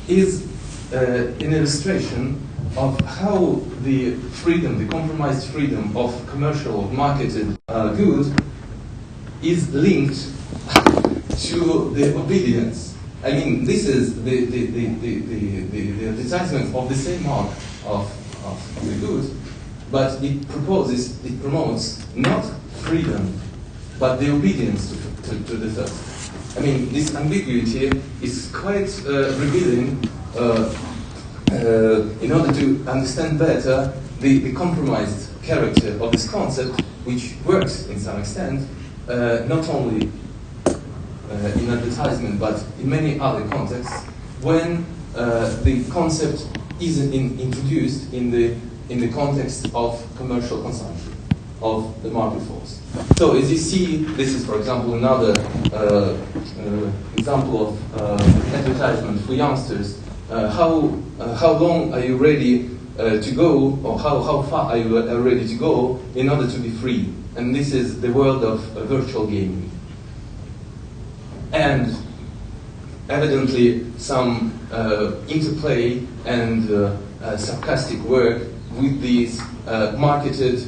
is an illustration of how the freedom, the compromised freedom of commercial, marketed good is linked to the obedience. I mean, this is the advertisement of the same mark of the good, but it promotes not freedom, but the obedience to the thirst. I mean, this ambiguity is quite revealing in order to understand better the compromised character of this concept, which works in some extent, not only in advertisement, but in many other contexts, when the concept is introduced in the context of commercial consumption of the market force. So as you see, this is, for example, another example of advertisement for youngsters. How long are you ready to go, or how far are you ready to go in order to be free? And this is the world of virtual gaming. And evidently some interplay and sarcastic work with this marketed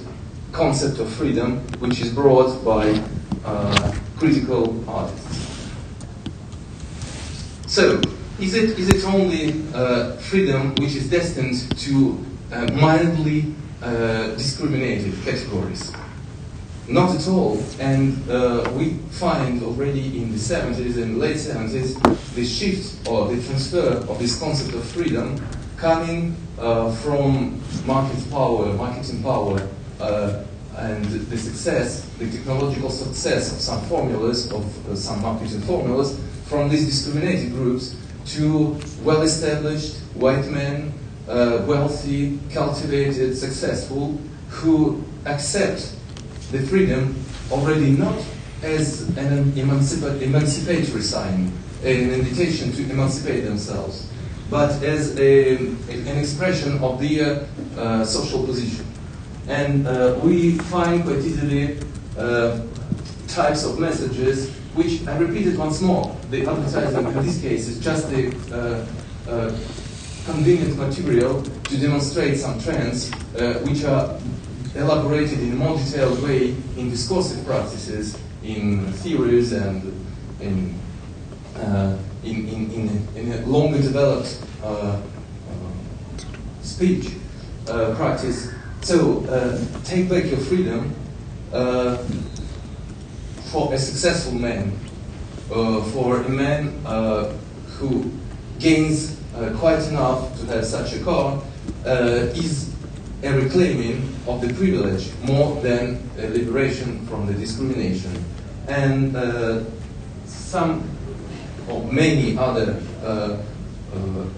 concept of freedom, which is brought by critical artists. So, is it only freedom which is destined to mildly discriminated categories? Not at all, and we find already in the 70s and late 70s the shift or the transfer of this concept of freedom coming from marketing power, and the success, the technological success of some formulas, of some marketing formulas, from these discriminated groups to well-established white men, wealthy, cultivated, successful, who accept the freedom already not as an emancipatory sign, an invitation to emancipate themselves, but as an expression of their social position. And we find quite easily types of messages which, I repeat it once more, the advertising in this case is just a convenient material to demonstrate some trends which are elaborated in a more detailed way in discursive practices, in theories, and in a longer developed speech practice. So, take back your freedom for a successful man, for a man who gains quite enough to have such a car, is a reclaiming of the privilege more than a liberation from the discrimination. And some or many other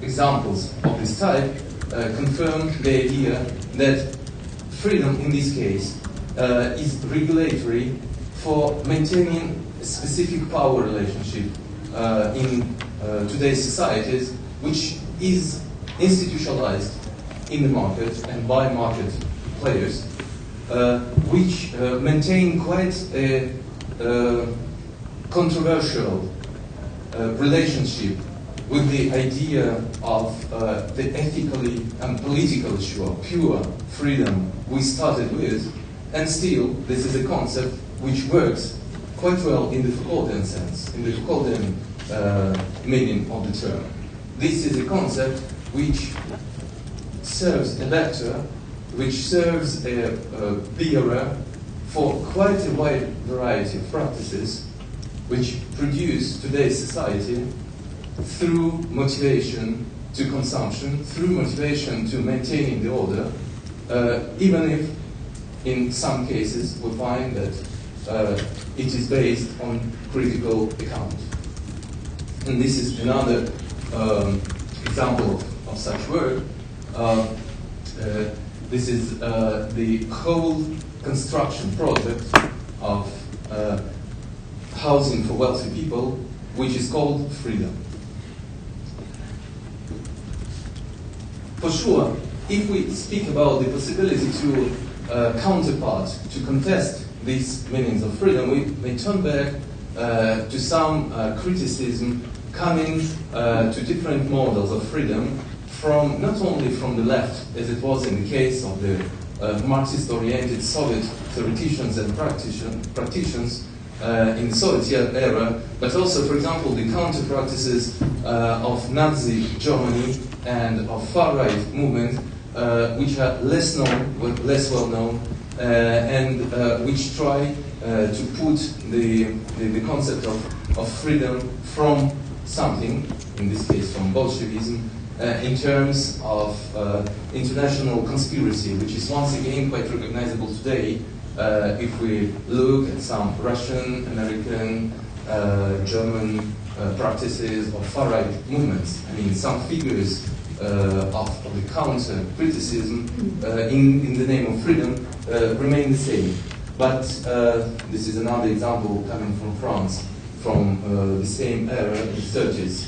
examples of this type confirm the idea that freedom in this case is regulatory for maintaining a specific power relationship in today's societies, which is institutionalized in the market and by market players, which maintain quite a controversial relationship with the idea of the ethically and political issue of pure freedom we started with, and still this is a concept which works quite well in the Foucauldian sense, in the Foucauldian meaning of the term. This is a concept which serves a vector, which serves a bearer for quite a wide variety of practices which produce today's society through motivation to consumption, through motivation to maintaining the order, even if in some cases we find that it is based on critical account. And this is another example of such work. This is the whole construction project of housing for wealthy people, which is called freedom. For sure, if we speak about the possibility to counterpart, to contest these meanings of freedom, we may turn back to some criticism coming to different models of freedom from not only from the left, as it was in the case of the Marxist-oriented Soviet theoreticians and practitioners in the Soviet era, but also, for example, the counter-practices of Nazi Germany and of far-right movement, which are less well known, and which try to put the concept of freedom from something, in this case from Bolshevism, in terms of international conspiracy, which is once again quite recognizable today if we look at some Russian, American, German practices of far-right movements. I mean, some figures of the counter-criticism in the name of freedom remain the same. But this is another example coming from France, from the same era, the 30s.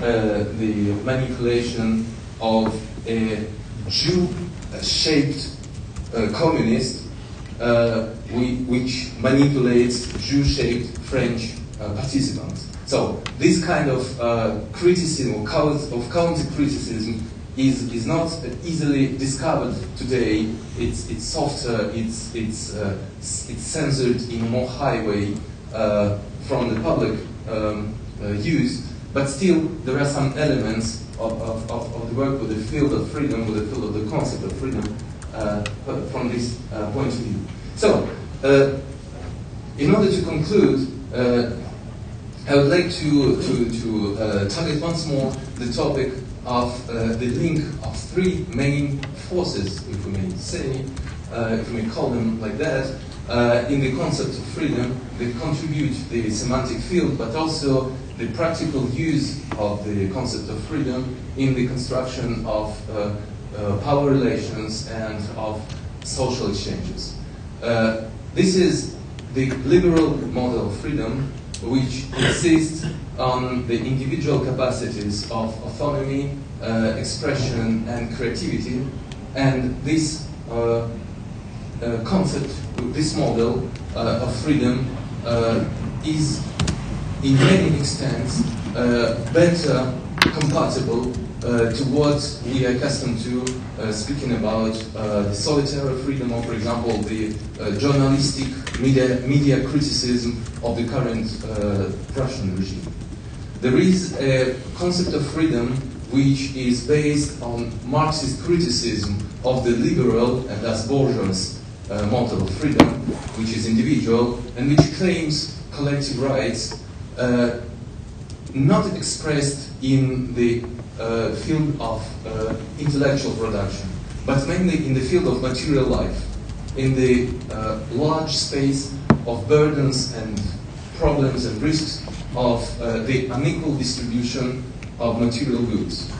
The manipulation of a Jew-shaped communist which manipulates Jew-shaped French participants. So this kind of criticism or counter-criticism is not easily discovered today. It's softer. It's censored in a more high way from the public use. But still, there are some elements of the work with the field of freedom, with the field of the concept of freedom from this point of view. So, In order to conclude, I would like to target once more the topic of the link of three main forces, if we may say, if we may call them like that, in the concept of freedom that contribute to the semantic field, but also the practical use of the concept of freedom in the construction of power relations and of social exchanges. This is the liberal model of freedom, which insists on the individual capacities of autonomy, expression, and creativity, and this concept, this model of freedom is in many extents better compatible to what we are accustomed to speaking about the solitary freedom, or for example the journalistic media criticism of the current Russian regime. There is a concept of freedom which is based on Marxist criticism of the liberal and thus bourgeois model of freedom, which is individual and which claims collective rights not expressed in the field of intellectual production, but mainly in the field of material life, in the large space of burdens and problems and risks of the unequal distribution of material goods.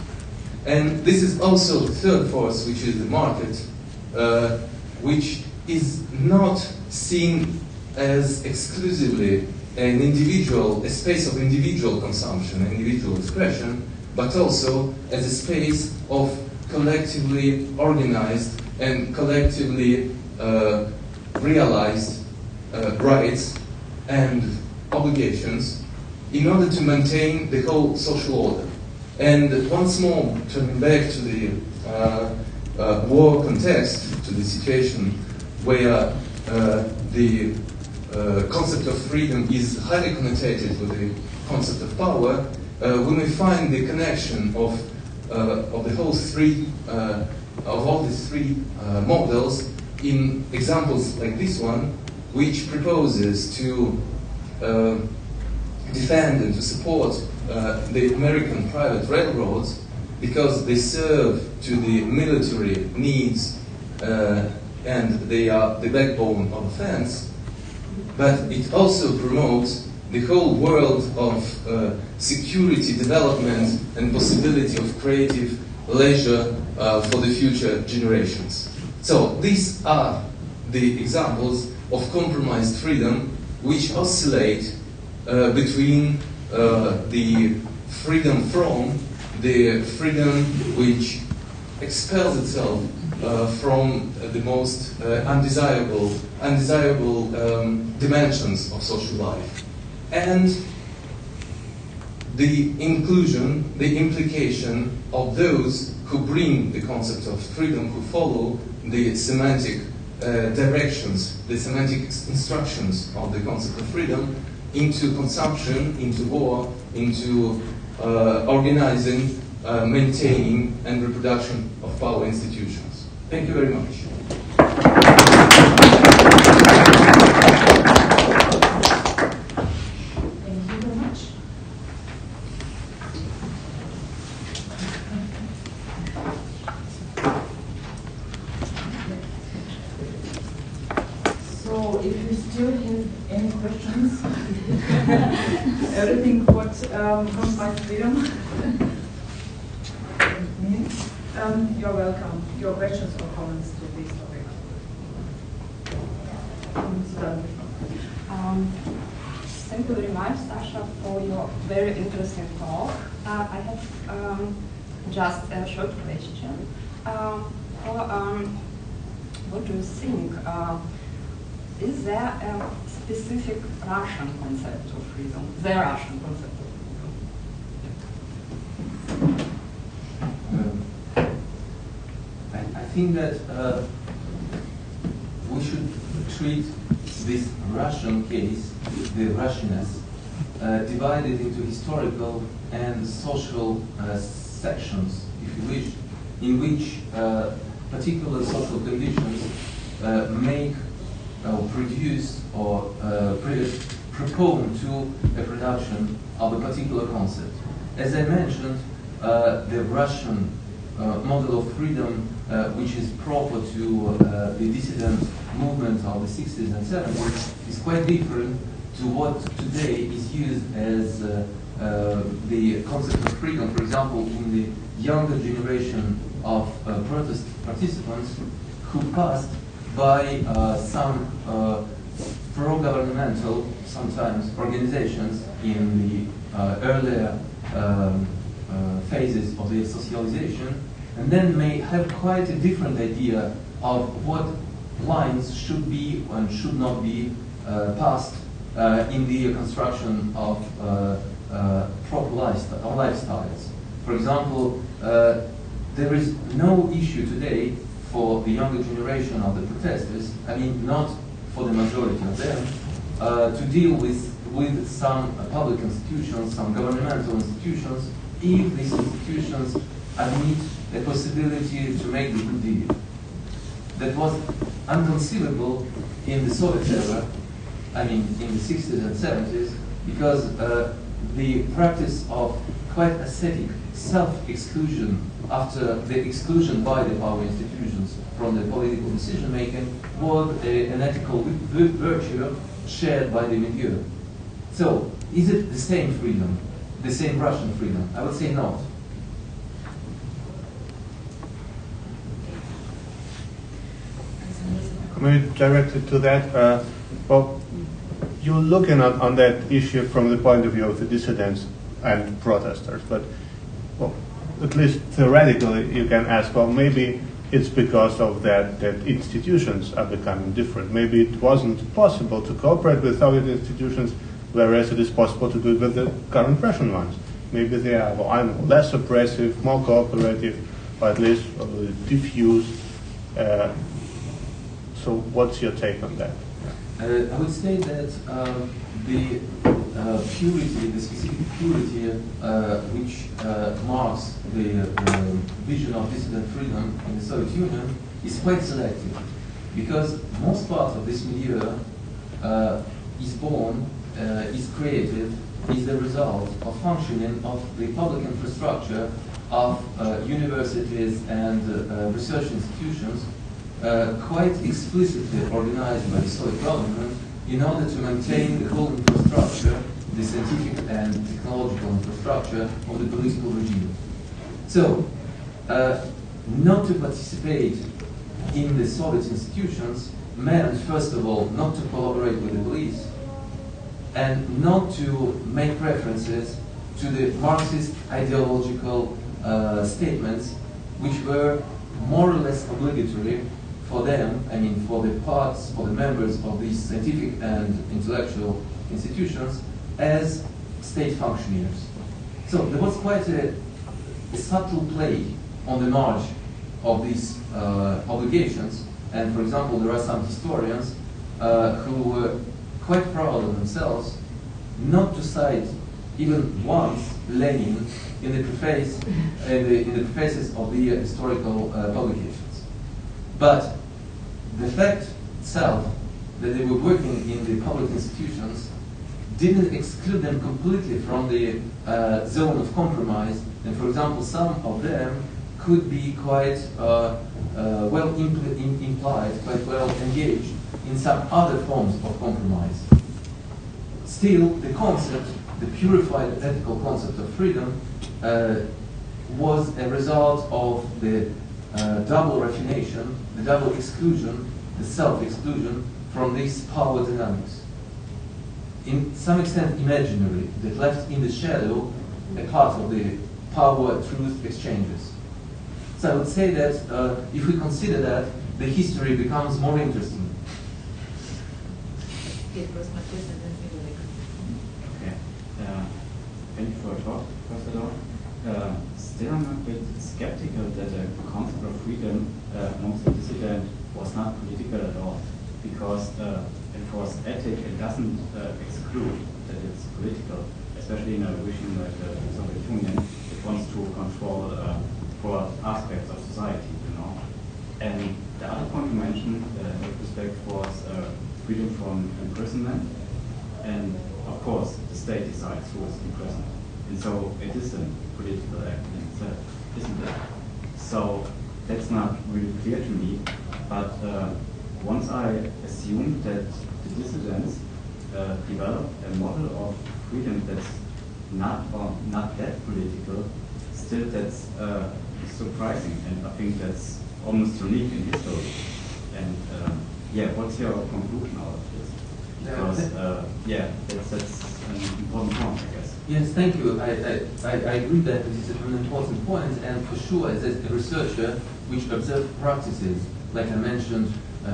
And this is also the third force, which is the market, which is not seen as exclusively an individual, a space of individual consumption, individual expression, but also as a space of collectively organized and collectively realized rights and obligations in order to maintain the whole social order. And once more, turning back to the war context, to the situation where the concept of freedom is highly connotated with the concept of power, we may find the connection of the whole three, of all these three models in examples like this one, which proposes to defend and to support the American private railroads because they serve to the military needs and they are the backbone of defense, but it also promotes the whole world of security, development, and possibility of creative leisure for the future generations. So these are the examples of compromised freedom which oscillate between the freedom from, the freedom which expels itself from the most undesirable dimensions of social life, and the inclusion, the implication of those who bring the concept of freedom, who follow the semantic directions, the semantic instructions of the concept of freedom into consumption, into war, into organizing, maintaining, and reproduction of power institutions. Thank you very much. So if you still have any questions, everything what compromised freedom means, you're welcome. Your questions or comments to this topic. Thank you very much, Sasha, for your very interesting talk. I have just a short question. What do you think? Is there a specific Russian concept of freedom? The Russian concept of freedom? I think that we should treat this Russian case, the Russianness, divided into historical and social sections, if you wish, in which particular social conditions make produce or propose to a production of a particular concept. As I mentioned, the Russian model of freedom, which is proper to the dissident movement of the 60s and 70s, is quite different to what today is used as the concept of freedom. For example, in the younger generation of protest participants who passed by some pro-governmental, sometimes, organizations in the earlier phases of their socialization, and then may have quite a different idea of what lines should be and should not be passed in the construction of proper lifestyles. For example, there is no issue today for the younger generation of the protesters, I mean not for the majority of them, to deal with some public institutions, some governmental institutions, if these institutions admit the possibility to make the good deal. That was unconceivable in the Soviet era, I mean in the 60s and 70s, because the practice of quite ascetic self-exclusion after the exclusion by the power institutions from the political decision-making was an ethical virtue shared by the milieu. So, is it the same freedom, the same Russian freedom? I would say not. Maybe directed to that, well, you're looking on that issue from the point of view of the dissidents and protesters, but well, at least theoretically you can ask, well, maybe it's because of that institutions are becoming different. Maybe it wasn't possible to cooperate with Soviet institutions, whereas it is possible to do it with the current Russian ones. Maybe they are, well, I don't know, less oppressive, more cooperative, or at least diffuse. So what's your take on that? I would say that the purity, the specific purity which marks the vision of dissident freedom in the Soviet Union is quite selective, because most part of this milieu is born, is created, is the result of functioning of the public infrastructure of universities and research institutions quite explicitly organized by the Soviet government in order to maintain the whole infrastructure, the scientific and technological infrastructure of the political regime. So, not to participate in the Soviet institutions meant, first of all, not to collaborate with the police, and not to make references to the Marxist ideological statements, which were more or less obligatory for them, I mean for the parts, for the members of these scientific and intellectual institutions as state functionaries. So there was quite a subtle play on the margin of these obligations, and for example there are some historians who were quite proud of themselves not to cite even once Lenin in the preface, in the prefaces of the historical publications. But the fact itself that they were working in the public institutions didn't exclude them completely from the zone of compromise, and for example some of them could be quite well implied, quite well engaged in some other forms of compromise. Still, the concept, the purified ethical concept of freedom was a result of the double raffination, the double exclusion, the self-exclusion from these power dynamics. In some extent imaginary, that left in the shadow a part of the power-truth exchanges. So I would say that if we consider that, the history becomes more interesting. Okay. Thank you for your talk, Professor Dorn. Still, I'm a bit skeptical that the concept of freedom amongst the dissident was not political at all, because it was ethic. It doesn't exclude that it's political, especially in a regime like the Soviet Union. It wants to control broad aspects of society, you know. And the other point you mentioned with respect was freedom from imprisonment, and of course the state decides who is imprisoned. And so it is a political act in itself, isn't it? So that's not really clear to me, but once I assume that the dissidents develop a model of freedom that's not that political, still that's surprising, and I think that's almost unique in history. And yeah, what's your conclusion out of this? Because yeah, that's an important point, I guess. Yes, thank you. I agree that this is an important point, and for sure, as a researcher which observes practices, like I mentioned,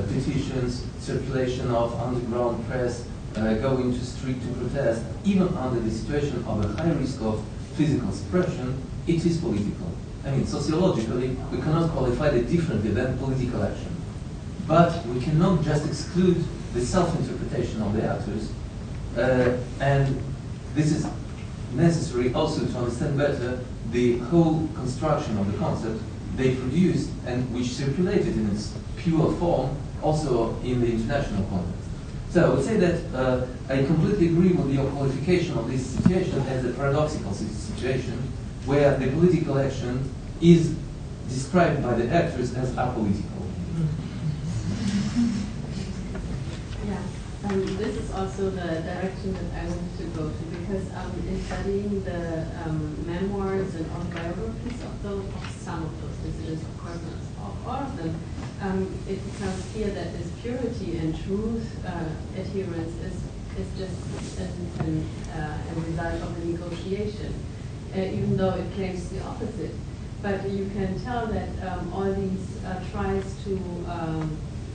petitions, circulation of underground press, going to street to protest, even under the situation of a high risk of physical suppression, it is political. I mean, sociologically, we cannot qualify it differently than political action. But we cannot just exclude the self-interpretation of the actors, and this is necessary also to understand better the whole construction of the concept they produced and which circulated in its pure form also in the international context. So I would say that I completely agree with your qualification of this situation as a paradoxical situation where the political action is described by the actors as apolitical. This is also the direction that I wanted to go to, because in studying the memoirs and autobiographies of some of those dissidents, of course not all of them, it becomes clear that this purity and truth adherence is just a result of a negotiation, even though it claims the opposite. But you can tell that all these tries to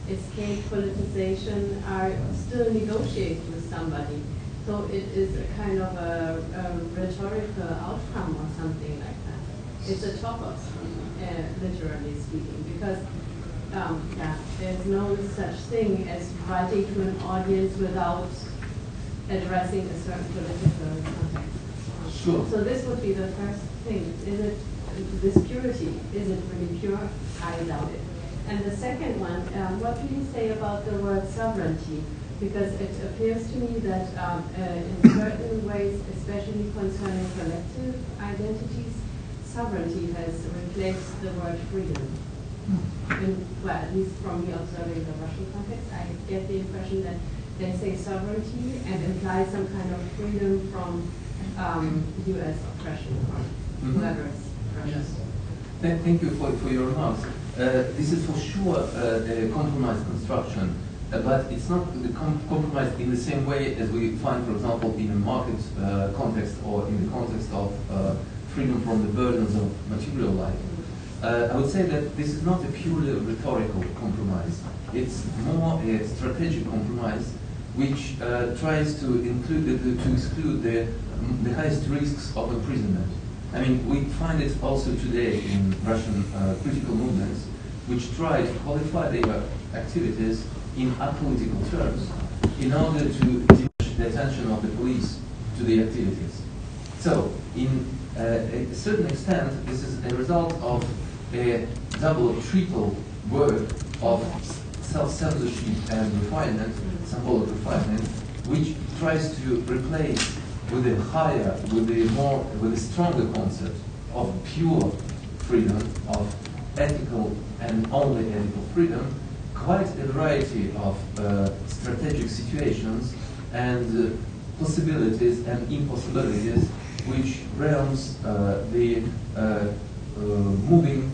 escape politicization are still negotiating with somebody. So it is a kind of a rhetorical outcome or something like that. It's a topos, literally speaking, because there's no such thing as writing to an audience without addressing a certain political context. Sure. So this would be the first thing. Is it this purity? Is it really pure? I doubt it. And the second one, what do you say about the word sovereignty? Because it appears to me that in certain ways, especially concerning collective identities, sovereignty has replaced the word freedom. Well, at least from me observing the Russian context, I get the impression that they say sovereignty and imply some kind of freedom from U.S. oppression or whoever's oppression. Yes. Thank you for your remarks. This is for sure a compromise construction, but it's not the compromise in the same way as we find, for example, in a market context or in the context of freedom from the burdens of material life. I would say that this is not a purely rhetorical compromise. It's more a strategic compromise which tries to exclude the highest risks of imprisonment. I mean, we find it also today in Russian critical movements which try to qualify their activities in apolitical terms in order to diminish the attention of the police to the activities. So, in a certain extent, this is a result of a double or triple work of self-censorship and refinement, symbolic refinement, which tries to replace with a higher, with a stronger concept of pure freedom, of ethical and only ethical freedom, quite a variety of strategic situations and possibilities and impossibilities which realms the moving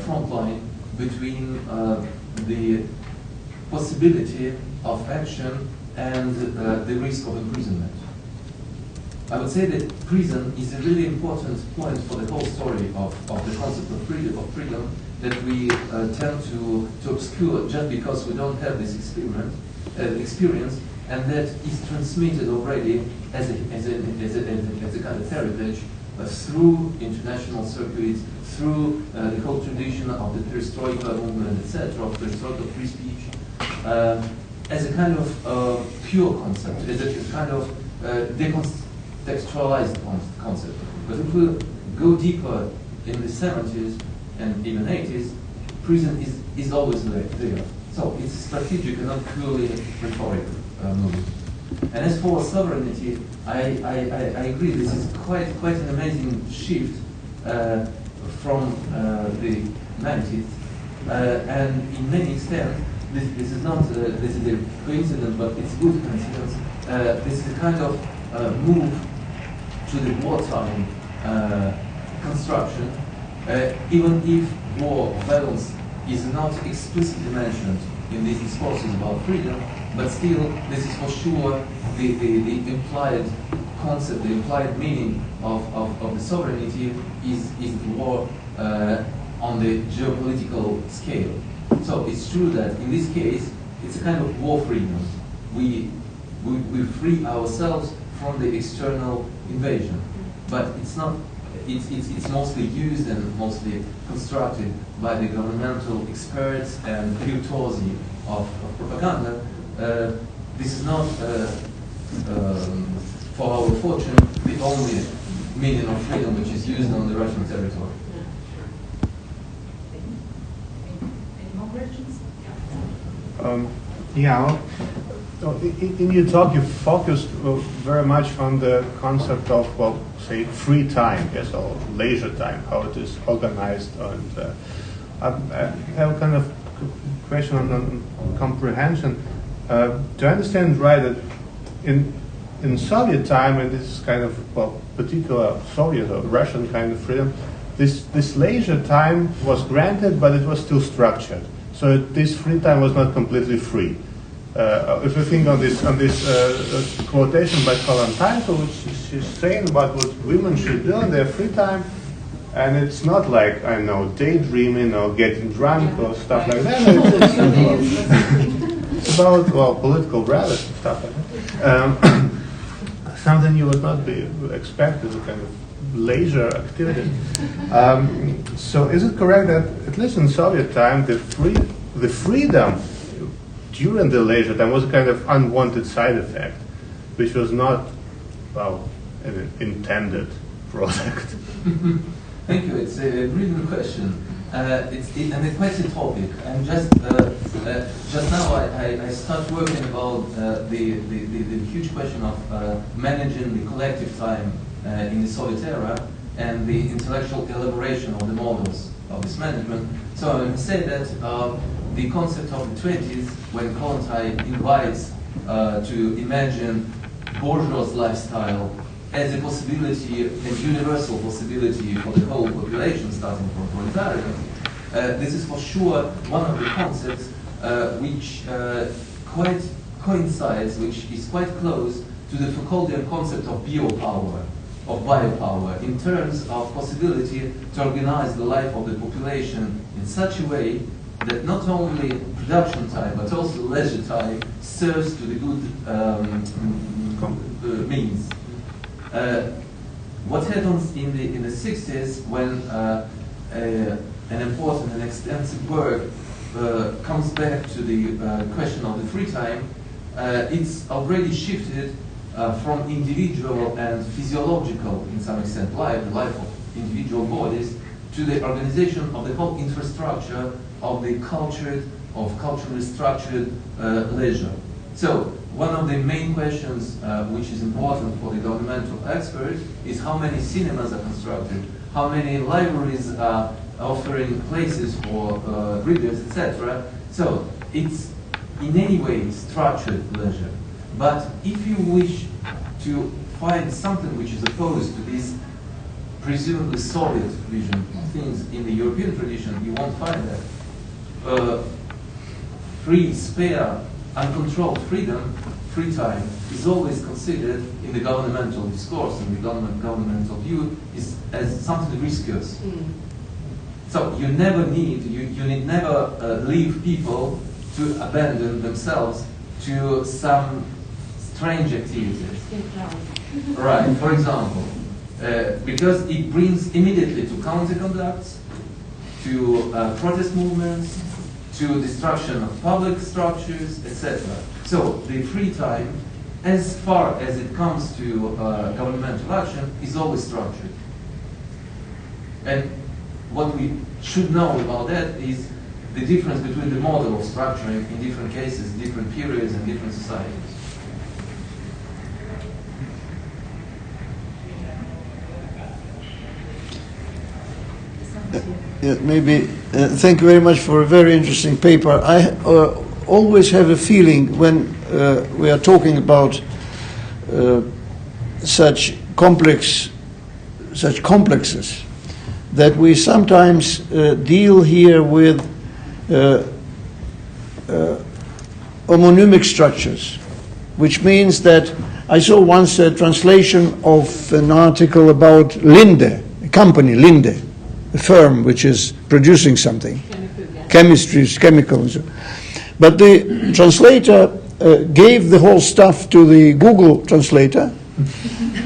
front line between the possibility of action and the risk of imprisonment. I would say that prison is a really important point for the whole story of the concept of freedom that we tend to obscure just because we don't have this experience, and that is transmitted already as a kind of heritage through international circuits, through the whole tradition of the perestroika movement, etc., of perestroika free speech, as a kind of pure concept, as a kind of decontextualized concept. But if we go deeper in the 70s and even 80s, prison is always there. So it's strategic and not purely rhetoric move. And as for sovereignty, I agree. This is quite an amazing shift from the 90s, and in many extent, this is not this is a coincidence, but it's good coincidence. This is a kind of move to the wartime construction, even if war violence is not explicitly mentioned in these discourses about freedom, but still, this is for sure the implied concept, the implied meaning of the sovereignty is the war on the geopolitical scale. So it's true that in this case, it's a kind of war freedom. We free ourselves from the external invasion, but it's not. It's mostly used and mostly constructed by the governmental experts and virtuosi of propaganda. This is not, for our fortune, the only meaning of freedom which is used on the Russian territory. Any more questions? Yeah. So in your talk, you focused very much on the concept of, well, say, free time, yes, or leisure time, how it is organized. And I have a kind of question on comprehension. Do I understand right that in Soviet time, and this is kind of, well, particular Soviet or Russian kind of freedom, this leisure time was granted, but it was still structured. So this free time was not completely free. If you think on this quotation by Kolontaisov, which she's saying about what women should do in their free time, and it's not like, I don't know, daydreaming or getting drunk or stuff like that. It's about, well, political rallies and stuff like that. Something you would not be expected, a kind of leisure activity. So is it correct that, at least in Soviet time, the freedom during the leisure time was a kind of unwanted side effect, which was not, well, an intended product? Thank you. It's a really good question. And it's quite a topic. And just now I start working about the huge question of managing the collective time in the Soviet era and the intellectual elaboration of the models of this management. So I would say that the concept of the 20s, when Kollontai invites to imagine bourgeois lifestyle as a possibility, a universal possibility for the whole population, starting from proletariat, this is for sure one of the concepts which quite coincides, which is quite close to the Foucauldian concept of biopower, in terms of possibility to organize the life of the population in such a way that not only production time but also leisure time serves to the good means. What happens in the 60s when an important and extensive work comes back to the question of the free time, it's already shifted from individual and physiological, in some extent, life, the life of individual bodies, to the organization of the whole infrastructure of the culturally structured leisure. So one of the main questions which is important for the governmental experts is how many cinemas are constructed, how many libraries are offering places for readers, etc. So it's in any way structured leisure. But if you wish to find something which is opposed to this presumably Soviet vision of things in the European tradition, you won't find that. Free, spare, uncontrolled freedom, free time, is always considered in the governmental discourse, in the governmental view, is as something riskus. So you never need, you need never leave people to abandon themselves to some strange activities. Right, for example, because it brings immediately to counterconducts, to protest movements, to destruction of public structures, etc. So the free time, as far as it comes to governmental action, is always structured. And what we should know about that is the difference between the model of structuring in different cases, different periods, and different societies. Maybe, thank you very much for a very interesting paper. I always have a feeling when we are talking about such complexes that we sometimes deal here with homonymic structures, which means that I saw once a translation of an article about Linde, a company, Linde, a firm which is producing something, chemistry, chemicals. But the translator gave the whole stuff to the Google translator,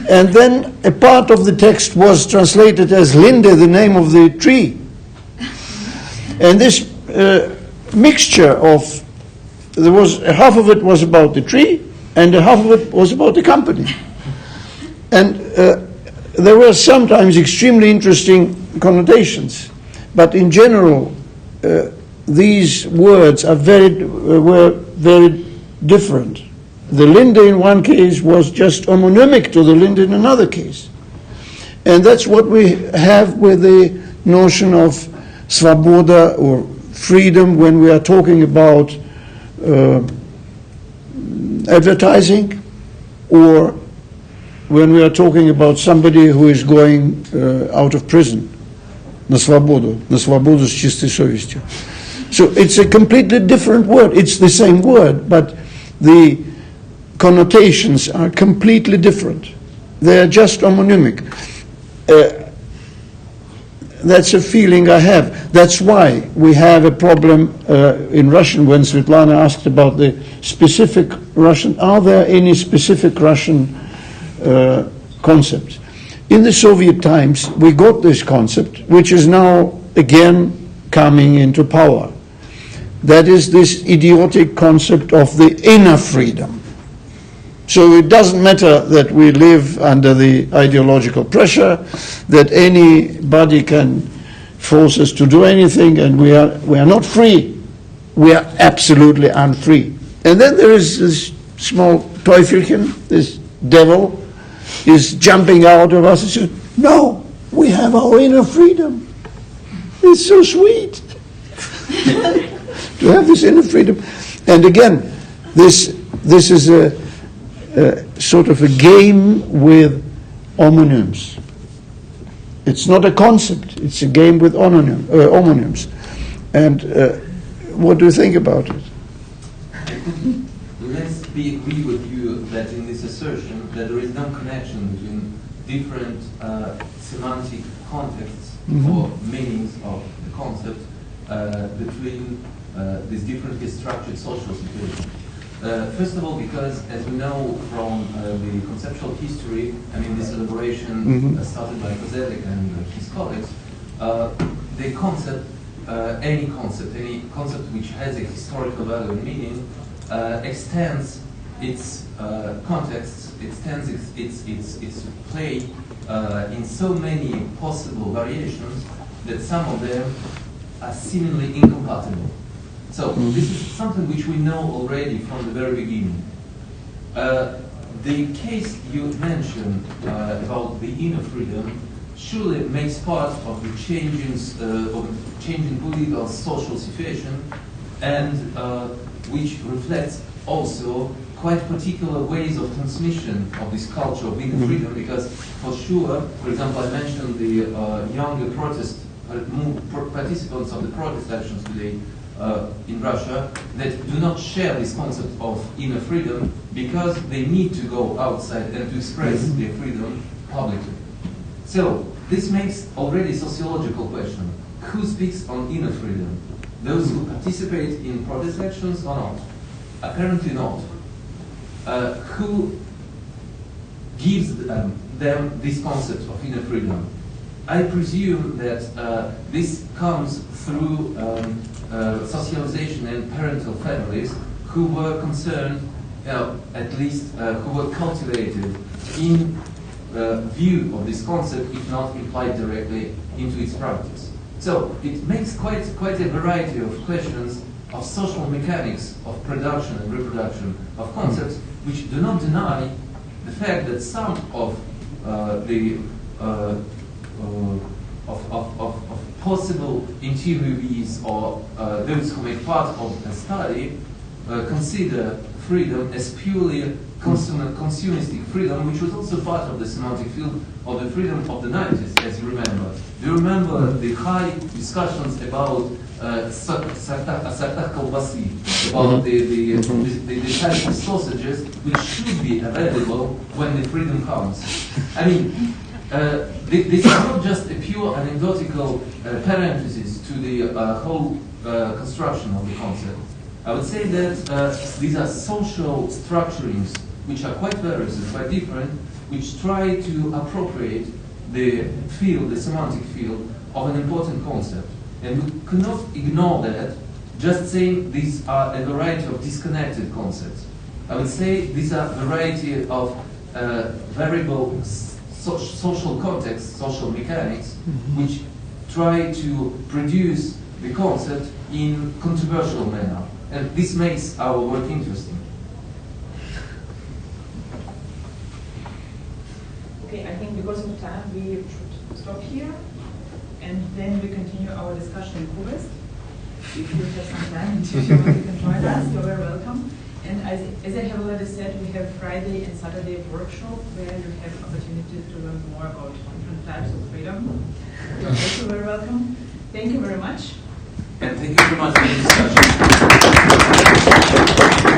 and then a part of the text was translated as Linde, the name of the tree. And this mixture of, there was half of it was about the tree, and half of it was about the company. And there were sometimes extremely interesting connotations, but in general, these words are were very different. The Linde in one case was just homonymic to the Linde in another case. And that's what we have with the notion of svoboda or freedom when we are talking about advertising, or when we are talking about somebody who is going out of prison, на свободу с чистой совестью. So it's a completely different word. It's the same word, but the connotations are completely different. They are just homonymic. That's a feeling I have. That's why we have a problem in Russian when Svetlana asked about the specific Russian. Are there any specific Russian concepts? In the Soviet times, we got this concept, which is now again coming into power. That is this idiotic concept of the inner freedom. So it doesn't matter that we live under the ideological pressure, that anybody can force us to do anything, and we are not free. We are absolutely unfree. And then there is this small Teufelchen, this devil, is jumping out of us and says, no, we have our inner freedom. It's so sweet to have this inner freedom. And again, this is a sort of a game with homonyms. It's not a concept, it's a game with homonyms. And what do you think about it? Let's agree with you that in this assertion that there is no connection between different semantic contexts or meanings of the concept between these differently structured social situations. First of all, because as we know from the conceptual history, I mean this elaboration started by Kozelik and his colleagues, the concept, any concept which has a historical value and meaning, extends its context, extends its play in so many possible variations that some of them are seemingly incompatible. So this is something which we know already from the very beginning. The case you mentioned about the inner freedom surely makes part of the changing political social situation, and which reflects also quite particular ways of transmission of this culture of inner freedom, because for sure, for example, I mentioned the younger participants of the protest actions today in Russia that do not share this concept of inner freedom because they need to go outside and to express their freedom publicly. So this makes already a sociological question. Who speaks on inner freedom? Those who participate in protest actions or not? Apparently not. Who gives them this concept of inner freedom? I presume that this comes through socialization and parental families who were concerned, at least who were cultivated in view of this concept, if not implied directly into its practice. So it makes quite a variety of questions of social mechanics of production and reproduction of concepts, which do not deny the fact that some of possible interviewees or those who make part of the study consider freedom as purely consumeristic freedom, which was also part of the semantic field of the freedom of the 90s, as you remember. Do you remember the high discussions about sartach kolbasi, about the type of sausages which should be available when the freedom comes? I mean, this is not just a pure anecdotal parenthesis to the whole construction of the concept. I would say that these are social structurings which are quite various and quite different, which try to appropriate the field, the semantic field, of an important concept. And we cannot ignore that, just saying these are a variety of disconnected concepts. I would say these are a variety of variable social contexts, social mechanics, which try to produce the concept in controversial manner. And this makes our work interesting. Okay, I think because of time we should stop here, and then we continue our discussion in Bucharest. If you have some time and if you want, you can join us. You're very welcome. And as I have already said, we have Friday and Saturday workshop where you have opportunity to learn more about different types of freedom. You're also very welcome. Thank you very much. And thank you very much for the discussion.